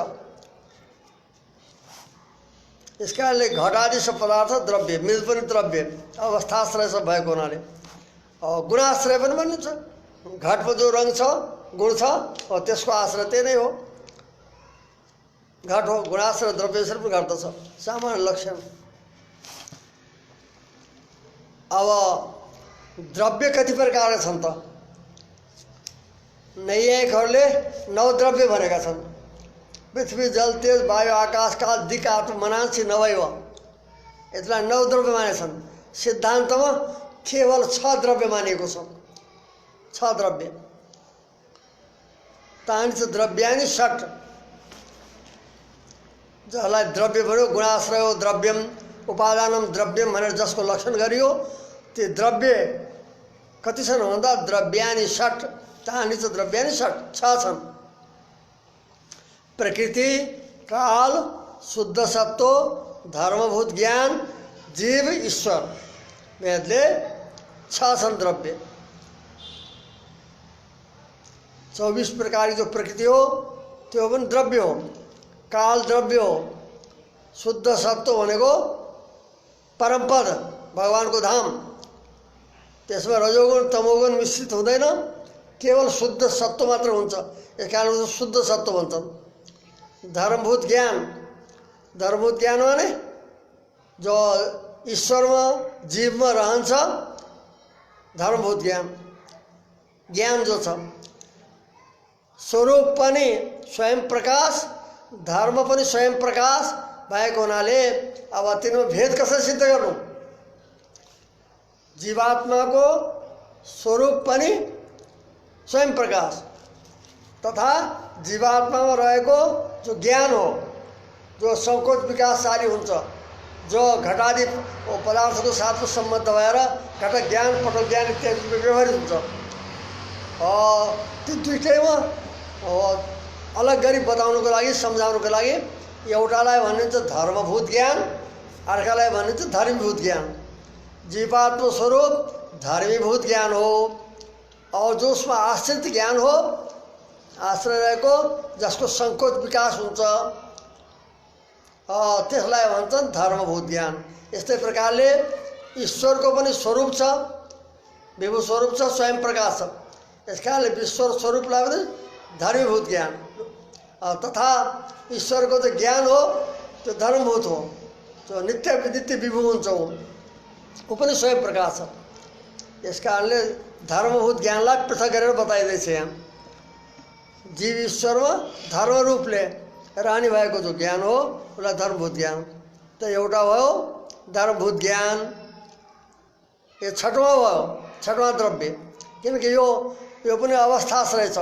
Speaker 1: यस कारणले घट आदि सब पदार्थ द्रव्य, मृद पनि द्रव्य अवस्थाश्रय सब भएको हुनाले गुणाश्रय पनि भनिन्छ। घटमा जो रङ छ गुण छ त्यसको आश्रय त्यही नै हो, घट हो। गुणाश्रय द्रव्यश्रय पनि गर्दछ, सामान्य लक्षण। अब द्रव्य कति प्रकारका छन् त? नैयायिकहरूले 9 द्रव्य भनेका छन्। पृथ्वी जल तेज वायु आकाश काल दिक् आत्मा मनांसी नवैव, यसलाई 9 द्रव्य मानेछन्। सिद्धान्तमा केवल 6 द्रव्य मानिएको छ। 6 द्रव्य तानि च द्रव्यानि षट्, जसलाई द्रव्य भन्यो गुणाश्रयो द्रव्यम उपादानम द्रव्यम भनेर जसको लक्षण गरियो, त्यो द्रव्य कति छन् भन्दा द्रव्यानि षट्, तानि च द्रव्यानि षट् छः छन्। प्रकृति, काल, शुद्ध सत्व, धर्मभूत ज्ञान, जीव, ईश्वर, वेदले छः छन् द्रव्य। 24 प्रकार की जो प्रकृति हो त्यो पनि द्रव्य हो। काल द्रव्य हो। शुद्ध सत्व भनेको परमपद भगवानको धाम, त्यसमा रजोगुण तमोगुण मिश्रित हुँदैन, केवल शुद्ध सत्व मात्र हुन्छ, यस कारण शुद्ध सत्व भन्छन्। धर्मभूत ज्ञान, धर्मभूत ज्ञान भने जो ईश्वरमा जीवमा रहन्छ, धर्मभूत ज्ञान, ज्ञान जो छ। स्वरूप पनि स्वयं प्रकाश, धर्म पनि स्वयं प्रकाश भएको हुनाले अब तिनीमा भेद कसरी सिद्ध गर्नु? जीवात्माको स्वरूप पनि स्वयं प्रकाश तथा जीवात्मामा रहेको जो ज्ञान हो, जो संकोच विकासशाली हुन्छ, जो घटादि पदार्थको साथमा सम्बद्ध भएर घट ज्ञान पटल ज्ञान इत्यादि व्यवहारित हुन्छ, ती दुईटैमा अलग गरी बताउनुको लागि, सम्झाउनुको लागि एउटालाई भनिन्छ धर्मभूत ज्ञान, अर्कालाई भनिन्छ धर्मीभूत ज्ञान। जीवात्म स्वरूप धर्मीभूत ज्ञान हो, और जो उसमा आश्रित ज्ञान हो, आश्रय रहेको जसको संकोच विकास हुन्छ, त्यसलाई भन्छन् धर्मभूत ज्ञान। यस्तै प्रकारले ईश्वरको पनि स्वरूप छ, विभु स्वरूप छ, स्वयं प्रकाश छ, यस कारणले ईश्वर स्वरूपलाई पनि धर्मीभूत ज्ञान, तथा ईश्वरको जो ज्ञान हो त्यो धर्मभूत हो, जो नित्य नित्य विभु हुन्छ, वो पनि स्वयं प्रकाश छ। यस कारणले धर्मभूत ज्ञानलाई पृथक गरेर बताइँदैछ यहाँ। जीव ईश्वरमा धर्म रूपले रहने भएको जो ज्ञान हो उसलाई धर्मभूत ज्ञान। त एउटा भयो धर्मभूत ज्ञान, यो छठौँ भयो, छठौँ द्रव्य। किनकि यो पनि अवस्थाश्रय छ,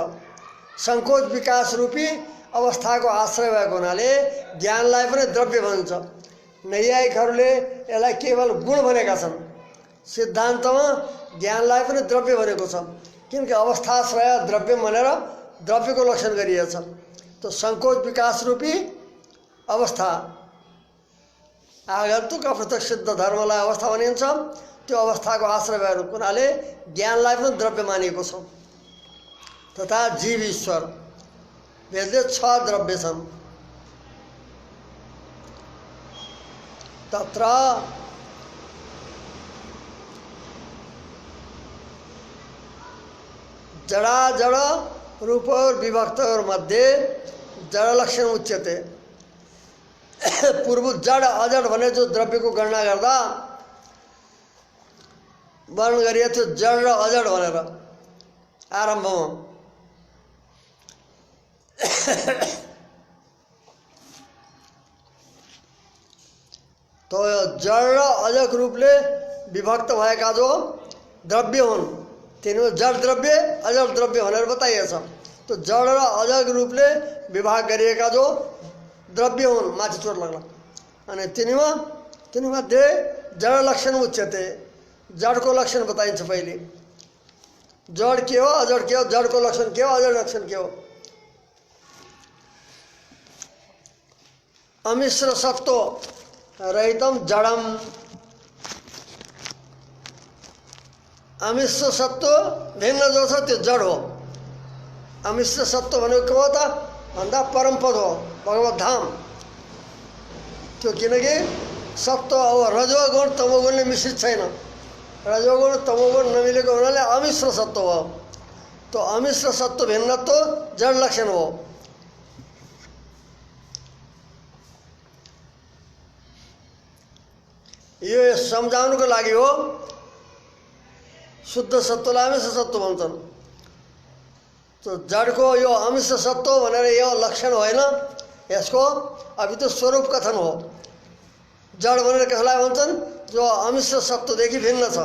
Speaker 1: संकोच विकास रूपी अवस्थाको आश्रय भएको हुनाले ज्ञानलाई पनि द्रव्य भनिन्छ। नैयायिकहरूले यसलाई केवल गुण भनेका छन्, सिद्धान्तमा ज्ञानलाई पनि द्रव्य भनेको छ, किनकि अवस्थाश्रय द्रव्य भनेर द्रव्यको लक्षण गरिएको छ। तो संकोच विकास रूपी अवस्था, आगन्तुक अप्रत्यक्ष सिद्ध धर्मलाई अवस्था भनिन्छ। त्यो अवस्थाको आश्रय भएको हुनाले ज्ञानलाई पनि द्रव्य मानिएको छ। तथा जीव ईश्वर, वेदले 6 द्रव्य छन्। तत्र जड़ा जड़ रूप और विभक्त और मध्य जड़ लक्षण उच्यते। पूर्व जड़ अजड़ भने जो द्रव्य को गणना गर्दा वर्ण गरिएको थियो जड़ र अजड़ भनेर आरम्भमा। तो जड़ र अजक रूपले विभक्त भएका जो द्रव्य हुन् तिनीमा जड़ द्रव्य अजड़ द्रव्य भनेर बताइएको छ। तो जड़ र अजग रूपले विभाग गरिएका जो द्रव्य हुन्, माथि चोट लाग्ला, अनि तिनीमध्ये जड़ लक्षण उच्यते। जड़को लक्षण बताइन्छ पहिले। जड़ के हो, अजड़ के हो, जड़को लक्षण के हो, अजड़ लक्षण के हो। अमिश्र सत्व रहितम जड़म। अमिश्र सत्व भिन्न जो छ त्यो जड़ हो। अमिश्र सत्व भनेको के हो त भन्दा परमपद हो, भगवत धाम। त्यो किनकि सत्व अब रजोगुण तमोगुणले मिश्रित छैन, रजोगुण तमोगुण नमिलेको हुनाले अमिश्र सत्व हो। तो अमिश्र सत्व भिन्नत्व जड़ लक्षण हो। यो सम्झाउनुको लागि हो। शुद्ध सत्वलाई अमिश्र सत्व भन्छन्। तो जड़को यो अमिश्र सत्व भनेर यो लक्षण होइन, यसको अभी तो स्वरूप कथन हो। जड़ भनेर कसलाई भन्छन्? जो अमिश्र सत्वदेखि भिन्न छ।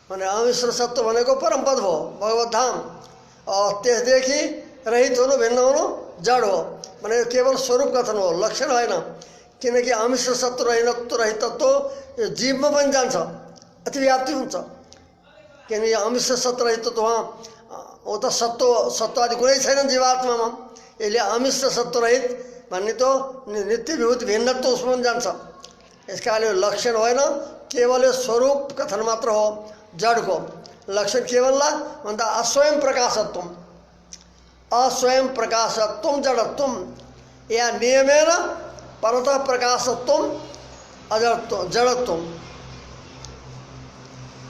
Speaker 1: भने अमिश्र सत्व भनेको परमपद हो, भगवत धाम। त्यसदेखि रहित हुनु, भिन्न हुनु जड़ हो। भने केवल स्वरूप कथन हो, लक्षण होइन। किनकि अमिश्र सत्व रहितत्व यो जीवमा पनि जान्छ, अतिव्याप्ति हुन्छ। किनकि अमिश्र सत्व रहितत्व वहाँ वो त सत्व आदि कुनै छैन जीवात्मामा, यसले अमिश्र सत्वरहित भन्ने त नित्य विभूति भिन्नत्व उसमा पनि जान्छ। यसकाले लक्षण होइन, केवल स्वरूप कथन मात्र हो। जडको लक्षण के भन्ला भन्दा अस्वयं प्रकाशत्वम, अस्वयं प्रकाशत्वम जडत्वम, या नियमेन परतः प्रकाशत्वम अजडत्वम जडत्वम।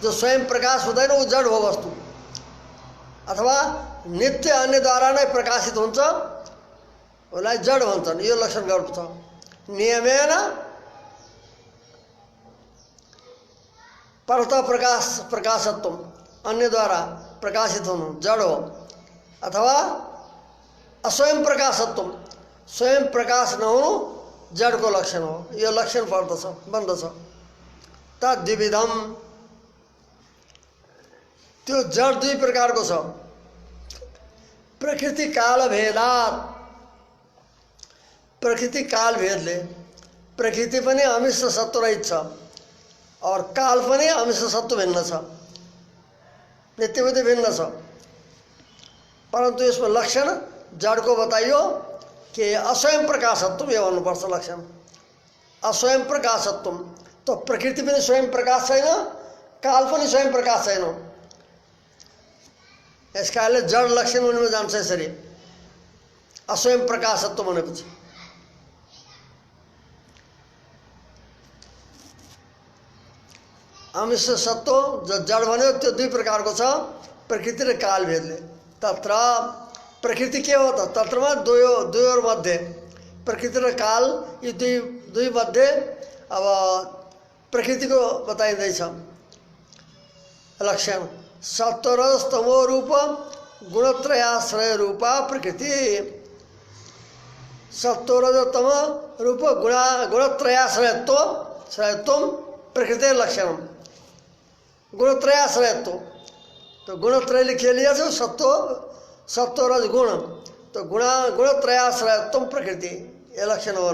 Speaker 1: जो स्वयं प्रकाश हुँदैन वो जड हो वस्तु, अथवा नित्य अन्यद्वारा नै प्रकाशित हुन्छ उसलाई जड भन्छन्। यो लक्षण गर्नु छ। नियमेन परतः प्रकाशत्वम, अन्यद्वारा प्रकाशित हुनु जड हो, अथवा अस्वयं प्रकाशत्वम, स्वयं प्रकाश नहुनु जडको लक्षण हो। यो लक्षण पर्दछ बन्दछ। तद्विविधम, त्यो जड दुई प्रकारको छ। प्रकृति काल भेदात, प्रकृति काल भेदले प्रकृति पनि अमिश्र सत्व रहित छ और काल पनि अमिश्र सत्व भिन्न छ, नित्यविधि भिन्न छ। परंतु इसमें लक्षण जड़ को बताइयो कि अस्वयं प्रकाशत्व, ये भन्नुपर्छ लक्षण। अस्वयं प्रकाशत्व तो प्रकृति पनि स्वयं प्रकाश छैन, काल पनि स्वयं प्रकाश छैन। यस कारणले जड लक्षण उनीमा जान्छ यसरी, अस्वयं प्रकाशत्व भनेपछि। अमिश्र सत्व जो जड भन्यो त्यो दुई प्रकारको छ, प्रकृति र काल भेदले। तत्र प्रकृति के हो त, तत्रमा दुईहरु मध्ये प्रकृति र काल, यी दुई मध्ये अब प्रकृतिको बताइँदैछ लक्षण। सत्वरजस्तमो रूप गुणत्रयाश्रय रूपा प्रकृति। सत्वरजतम रूप गुणत्रयाश्रयत्व प्रकृति लक्षण। गुणत्रयाश्रयत्व तो गुणत्रयले के लिया छ, सत्वरज गुण, तो गुणत्रयाश्रयत्व प्रकृति, ये लक्षण हो।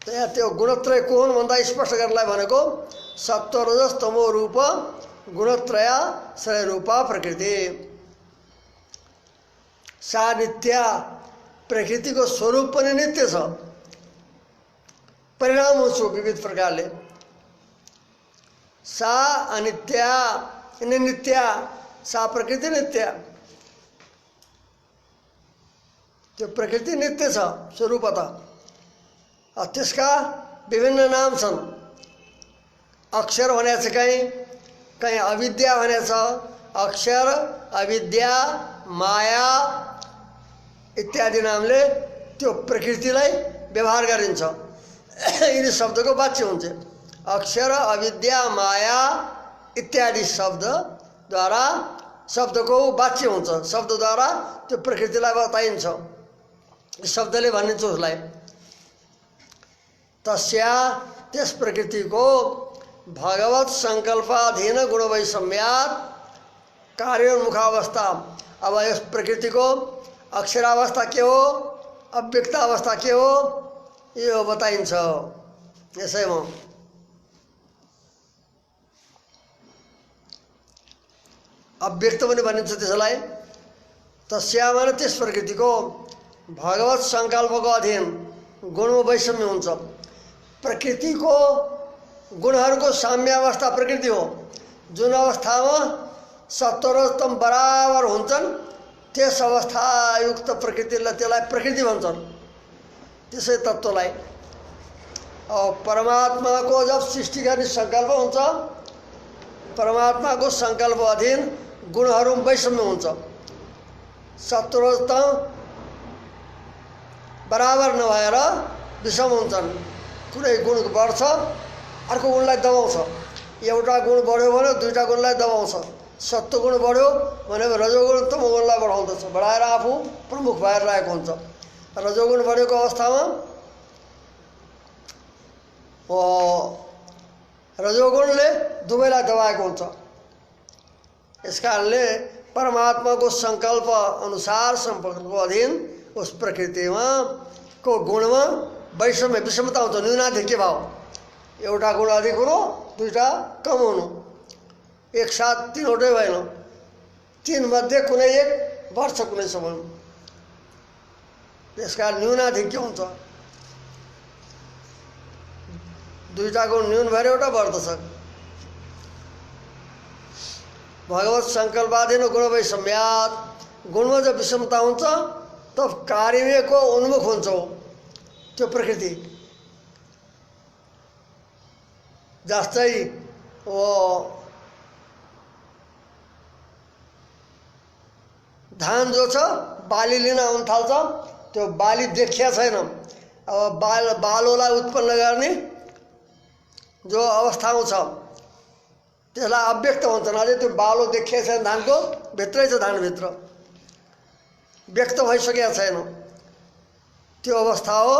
Speaker 1: तो यहाँ त्यो गुणत्रय को हुन् भन्दा स्पष्ट गर्नलाई भनेको सत्वरजस्तमो रूप गुणत्रयाश्रय रूपा प्रकृति। सा नित्या, प्रकृति को स्वरूप पनि नित्य छ, परिणाम हुन्छ विविध प्रकारले। सा अनित्या, नित्या, सा प्रकृति नित्या, त्यो प्रकृति नित्य छ स्वरूपतः। त्यसका विभिन्न नाम छन्। अक्षर भने छ, कहीं अविद्या भने छ, अक्षर, अविद्या, माया इत्यादि नामले त्यो प्रकृतिलाई व्यवहार गरिन्छ। यिनी शब्दको वाच्य हुन्छ। अक्षर, अविद्या, माया इत्यादि शब्दद्वारा शब्दको वाच्य हुन्छ। शब्दद्वारा त्यो प्रकृतिलाई बताइन्छ, शब्दले भनिन्छ उसलाई। तस्या, त्यस प्रकृति को भगवत संकल्पाधीन गुण वैषम्यात कार्योन्मुखावस्था। अब यस प्रकृति को अक्षरावस्था के हो, अव्यक्तावस्था के हो, यो बताइन्छ यसैमा। अव्यक्त पनि भनिन्छ त्यसलाई। तस्या माने त्यस प्रकृति को भगवत संकल्पको अधीन गुणमा वैषम्य हुन्छ। प्रकृति को गुणहरूको साम्यावस्था प्रकृति हो। जुन अवस्थामा सत्वरजतम बराबर हुन्छन् त्यस अवस्थायुक्त प्रकृतिलाई त्यसलाई प्रकृति भन्छन्, त्यसै तत्त्वलाई। और परमात्मा को जब सृष्टि गर्ने संकल्प हुन्छ, परमात्मा को संकल्प अधीन गुणहरू वैषम्य हुन्छ। सत्वरजतम बराबर नभएर विषम हुन्छन्। कुनै गुण बढ्छ, अर्को गुणलाई दबाउँछ। एउटा गुण बढ्यो भने दुईटा गुणलाई दबाउँछ। सत्वगुण बढ्यो भने रजोगुण तमोगुणलाई बढाउँदछ, बढाएर आफू प्रमुख भएर रहेको हुन्छ। रजोगुण बढेको अवस्थामा रजोगुणले दुवैलाई दबाएको हुन्छ। यसकारणले परमात्माको संकल्प अनुसार सम्पर्कको अधीन उस प्रकृतिमा को गुणमा वैषम्य विषमता हुन्छ, न्यूनाधिक्य भाव। एउटा गुण अधिक हुनु, दुईटा कम हुनु, एक साथ तीनवटै भएन। तीन मध्ये कुनै एक बढ्छ कुनै समयमा। त्यसका न्यूनाधिक्य हुन्छ। दुईटाको न्यून भएर एउटा बढ्दछ। भगवत सङ्कल्पाधीन गुणवैषम्यात्, गुणमा जब विषमता हुन्छ तब कार्यको उन्मुख हुन्छ त्यो प्रकृति। जस्तै धान जो छ बाली लिन आउन थाल्छ, त्यो बाली देखिया छैन। अब बालोलाई उत्पन्न गर्ने जो अवस्था आउँछ त्यसलाई अव्यक्त भन्छन्। अझै त्यो बालो देखिया छैन, धानको भित्रै छ, धानभित्र व्यक्त भइसकेको छैन, त्यो अवस्था हो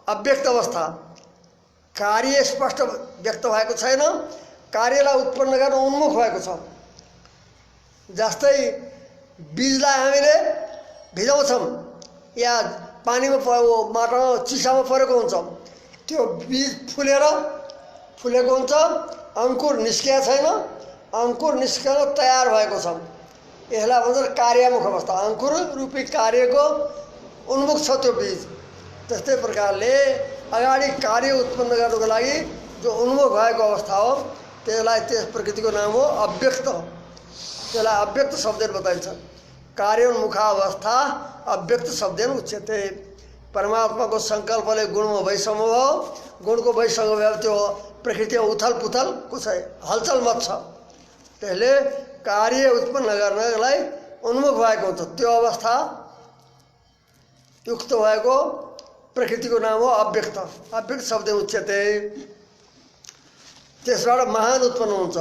Speaker 1: अव्यक्त अवस्था। कार्य स्पष्ट व्यक्त भएको छैन, कार्यलाई उत्पन्न गर्न उन्मुख भएको छ। जस्तै बीजलाई हामीले भिजाउँछौँ या पानीमा माटोमा चिसामा परेको हुन्छ, त्यो बीज फुलेको हुन्छ, अङ्कुर निस्किएको छैन, अङ्कुर निस्केर तयार भएको छ। यसलाई भन्छ कार्यमुख अवस्था। अङ्कुर रूपी कार्यको उन्मुख छ त्यो बीज। त्यस्तै प्रकारले अगाडि कार्य उत्पन्न गर्नको लागि जो उन्मुख भएको अवस्था हो त्यसलाई, त्यस प्रकृतिको नाम हो अव्यक्त। त्यसलाई अव्यक्त शब्दले बताइन्छ। कार्योन्मुखावस्था अव्यक्त शब्देन उच्यते। परमात्माको सङ्कल्पले गुणमा वैषम्य भयो, गुणको वैषम्य भयो, त्यो प्रकृतिमा उथल पुथल कुछ हलचल मच छ। त्यसले कार्य उत्पन्न गर्नलाई उन्मुख भएको हुन्छ। त्यो अवस्था युक्त भएको प्रकृतिको नाम हो अव्यक्त। अव्यक्त शब्द उच्यते। त्यसबाट महान उत्पन्न हुन्छ।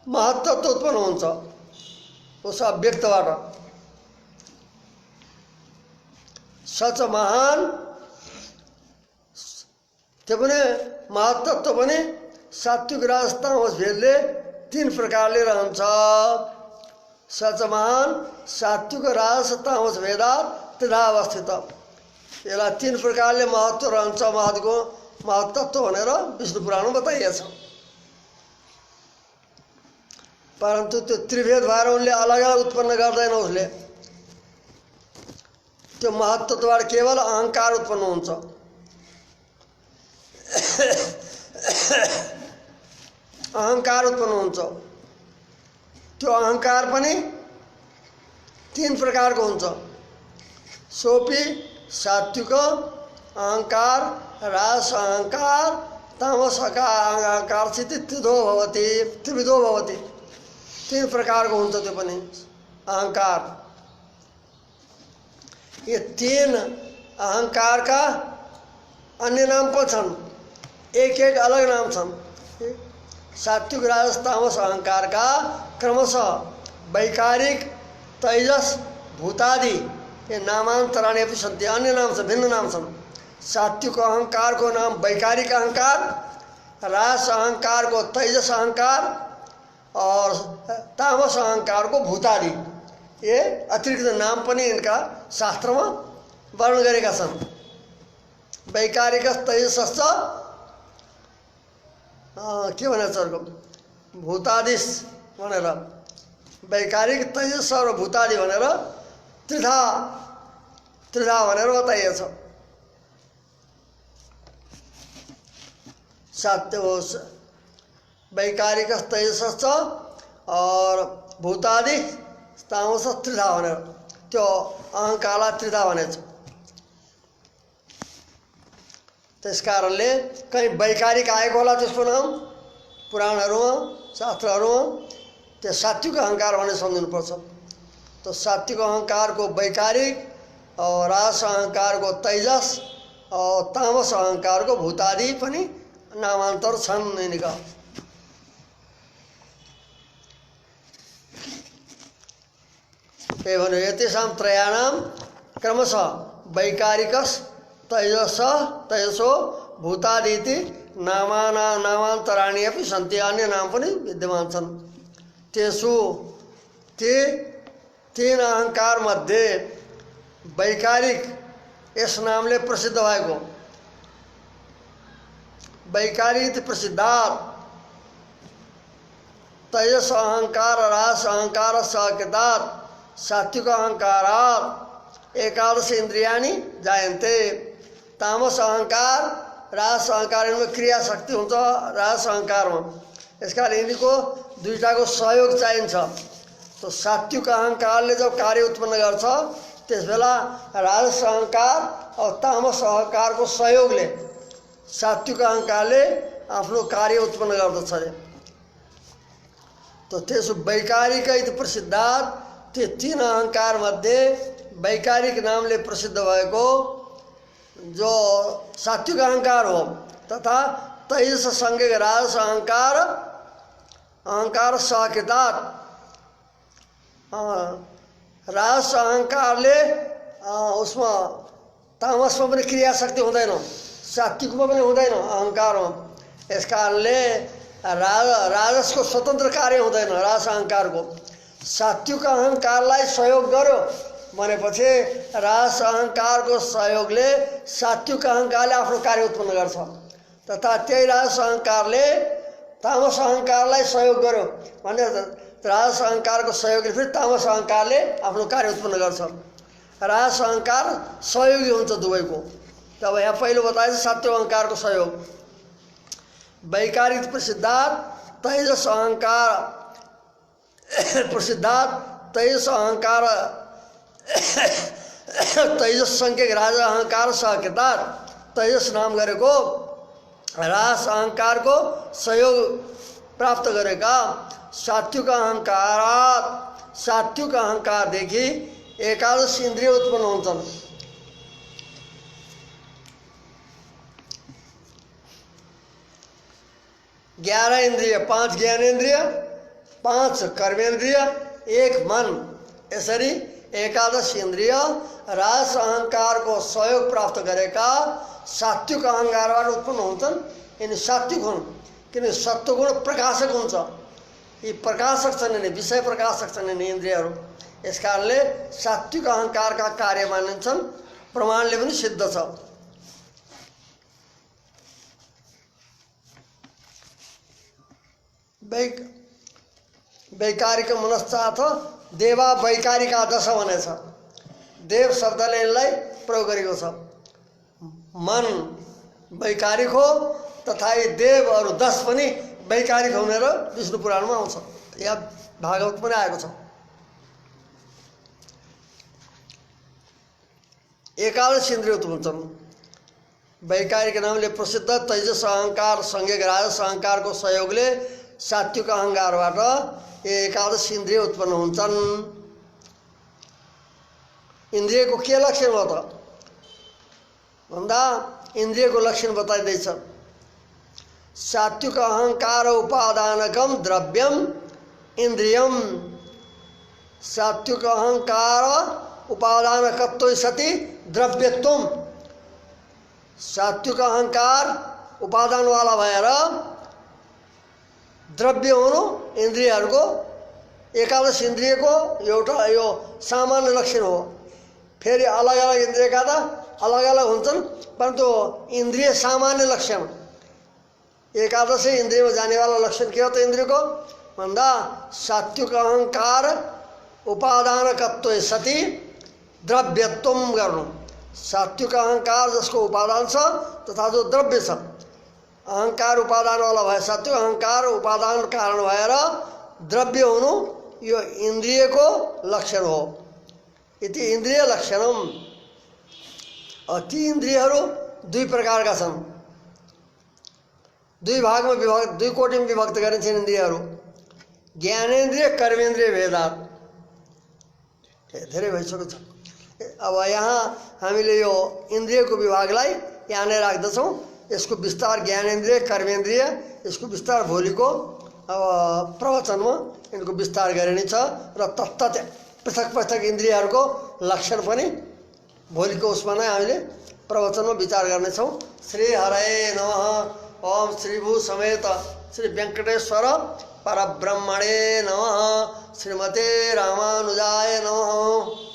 Speaker 1: महत्त्व उत्पन्न हुन्छ उस अव्यक्तबाट। सच महान, त्यो पनि महत्त्व पनि सात्विक राजस तामस भेदले तीन प्रकारले रहन्छ। सच महान सात्विक राजस तामस भेदात त्रिधा अवस्थित। यसलाई तीन प्रकारले महत्त्व रहन्छ। महत्त्वको महत्त्व भनेर विष्णु पुराणमा बताइएको छ। परन्तु त्यो त्रिभेद भएर उनले अलग अलग उत्पन्न गर्दैन। उसले त्यो महत्त्वबाट केवल अहङ्कार उत्पन्न हुन्छ। अहङ्कार उत्पन्न हुन्छ। त्यो अहङ्कार पनि तीन प्रकारको हुन्छ। सोपी सात्विक अहङ्कार, राजस अहङ्कार, तामस अहङ्कार स्थिति त्रिविधो भवति। तीन प्रकारको हुन्छ त्यो पनि अहङ्कार। ये तीन अहङ्कारका अन्य नाम पनि छन्, एक एक अलग नाम छन्। सात्विक राजस तामस अहङ्कारका क्रमशः वैकारिक, तैजस, भूतादि ये नामान्तराणि अपि सन्ति। अन्य नाम छन्, भिन्न नाम छन्। सात्विक अहंकार को नाम वैकारिक अहंकार, राजस अहंकार को तेजस अहंकार और तामस अहंकार को भूतादि। ये अतिरिक्त नाम पनि इनका शास्त्र में वर्ण गरेका छन्। वैकारिक तेजस के भनेको छ अर्को भूतादिस भनेर, वैकारिक तेजस और भूतादि भनेर त्रिधा भनेर बताइएको छ। सात्य वैकारिक तेजस और भूतादि तामस त्रिधा भनेर त्यो अहंकारलाई त्रिधा भनेछ। त्यस कारणले कहीं वैकारिक आएको होला त्यसको नाम पुराणहरूमा शास्त्रहरूमा, त्यो सात्विक अहंकार भनेर सम्झिनुपर्छ। तो सात्विक अहंकार को वैकारिक और राजस अहंकार को तेजस और तामस अहंकार को भूतादि पनि नामान्तर छन् यिनका। एवं एतेषां त्रयाणां क्रमशः वैकारिकस् तेजसो भूतादीति नामान्तराणि अपि सन्ति। अन्य नाम पनि विद्यमान छन्। तेषु ते तीन अहंकार मध्ये वैकारिक यस नामले प्रसिद्ध भएको वैकारिक प्रसिद्धात् तेजस अहंकार रास अहंकार सहकृतात् सात्विक अहंकारात् एकादश इंद्रियाणी जायन्ते। तामस अहंकार रास अहंकार इनमें क्रिया शक्ति हुन्छ रास अहंकारमा, यसकारण यिनीको दुईटाको सहयोग चाहिन्छ। तो सात्विक अहंकारले जब कार्य उत्पन्न गर्छ त्यसबेला राजस अहंकार और तामस अहंकारको सहयोगले सात्विक अहंकारले आफ्नो कार्य उत्पन्न गर्दछ अरे। तो त्यसो वैकारिक इति प्रसिद्धात् त्यो तीन अहंकार मध्ये वैकारिक नामले प्रसिद्ध भएको जो सात्विक अहंकार हो तथा तेजस संज्ञक राजस अहंकार अहंकार सहकृतात् राजस अहंकारले उसमा तामसमा पनि क्रिया शक्ति हुँदैन, सात्विकमा पनि हुँदैन अहंकारमा। यस कारणले राजसको स्वतन्त्र कार्य हुँदैन राजस अहंकारको। सात्विक अहंकारलाई सहयोग गर्यो भनेपछि राजस अहंकारको सहयोगले सात्विक अहंकारले आफ्नो कार्य उत्पन्न गर्छ, तथा त्यही राजस अहंकारले तामस अहंकारलाई सहयोग गर्यो भने राजस अहंकारको सहयोगले फेरि तामस अहंकारले आफ्नो कार्य उत्पन्न गर्छ। राजस अहंकार सहयोगी हुन्छ दुवैको। तब यहाँ पहिलो बताएछ सात्विक अहंकारको सहयोग। वैकारिक प्रसिद्धात् तेजस अहंकार प्रसिद्धात् तेजस अहंकार तेजस संज्ञक राज अहंकार सहकृतात् तेजस नाम गरेको राजस अहंकारको सहयोग प्राप्त गरेका सात्विक अहंकारात् सात्विक अहंकारदेखि एकादश इन्द्रिय उत्पन्न हुन्छन्। 11 इंद्रिय, 5 ज्ञानेन्द्रिय, 5 कर्मेन्द्रिय, 1 मन, यसरी एकादश इंद्रिय रास अहंकार को सहयोग प्राप्त गरेका सात्विक अहंकारबाट उत्पन्न हुन्छन्। यिनी सात्विक हुन् किन सत्वगुण प्रकाशक हुन्छ। यी प्रकाशक छन्, यिनी विषय प्रकाशक छन् यिनी इन्द्रियहरू। यस कारणले सात्विक अहंकारका कार्य मानिन्छन्, प्रमाणले पनि सिद्ध छ। वैकारिक मनश्चाथ देवा वैकारिका दश भनेछ। देव शब्दले यसलाई प्रयोग गरेको छ। मन वैकारिक हो तथा यी देवहरू 10 पनि वैकारिक भनेर विष्णु पुराणमा आउँछ, या भागवत पनि आएको छ। एकादश इन्द्रिय हुन्छन्। वैकारिक नामले प्रसिद्ध तेजस अहंकार संज्ञक राजस अहंकारको सहयोगले सात्विक अहंकारबाट एकादश इन्द्रिय उत्पन्न हुन्छन्। इन्द्रियको के लक्षण हो त भन्दा इन्द्रियको लक्षण बताइदैछ। सात्विक अहंकार उपादानकम द्रव्यम इन्द्रियम। सात्विक अहंकार उपादानकत्व सति द्रव्यत्वम। सात्विक अहंकार उपादान वाला भएर द्रव्य हुनु इन्द्रियहरूको एकादश इन्द्रियको एउटा यो सामान्य लक्षण हो। फेरि अलग अलग इन्द्रियका त अलग अलग हुन्छन्, परन्तु इन्द्रिय सामान्य लक्षण। एकादश इन्द्रियमा जानेवाला लक्षण के हो त इन्द्रियको भन्दा सात्विक अहंकार उपादानकत्व सति द्रव्यत्वम गर्नु। सात्विक अहंकार जसको उपादान छ तथा जो द्रव्य छ, अहंकार उपादान वाला भए सात्विक अहंकार उपादान कारण भएर द्रव्य हुनु यो इन्द्रियको लक्षण हो। इति इन्द्रिय लक्षणम। ती इन्द्रियहरू दुई प्रकारका छन्, दुई भागमा विभक्त, दुई कोटिमा विभक्त गरिन्छन् इन्द्रियहरू। ज्ञानेन्द्रिय कर्मेन्द्रिय भेदात्। धेरै भइसकेको छ। अब यहाँ हामीले यो इन्द्रियको विभागलाई यहाँ नै राख्दछौँ। यसको विस्तार ज्ञानेन्द्रिय कर्मेन्द्रिय, यसको विस्तार भोलिको अब प्रवचनमा यिनको विस्तार गरिने छ र तत्तत पृथक पृथक इन्द्रियहरूको लक्षण पनि भोलिको उसमा नै हामीले प्रवचनमा विचार गर्नेछौँ। श्री हरये नमः। ओम श्री भू समेत श्री वेंकटेश्वर परब्रह्मणे नमः। श्रीमते रामानुजाय नमः।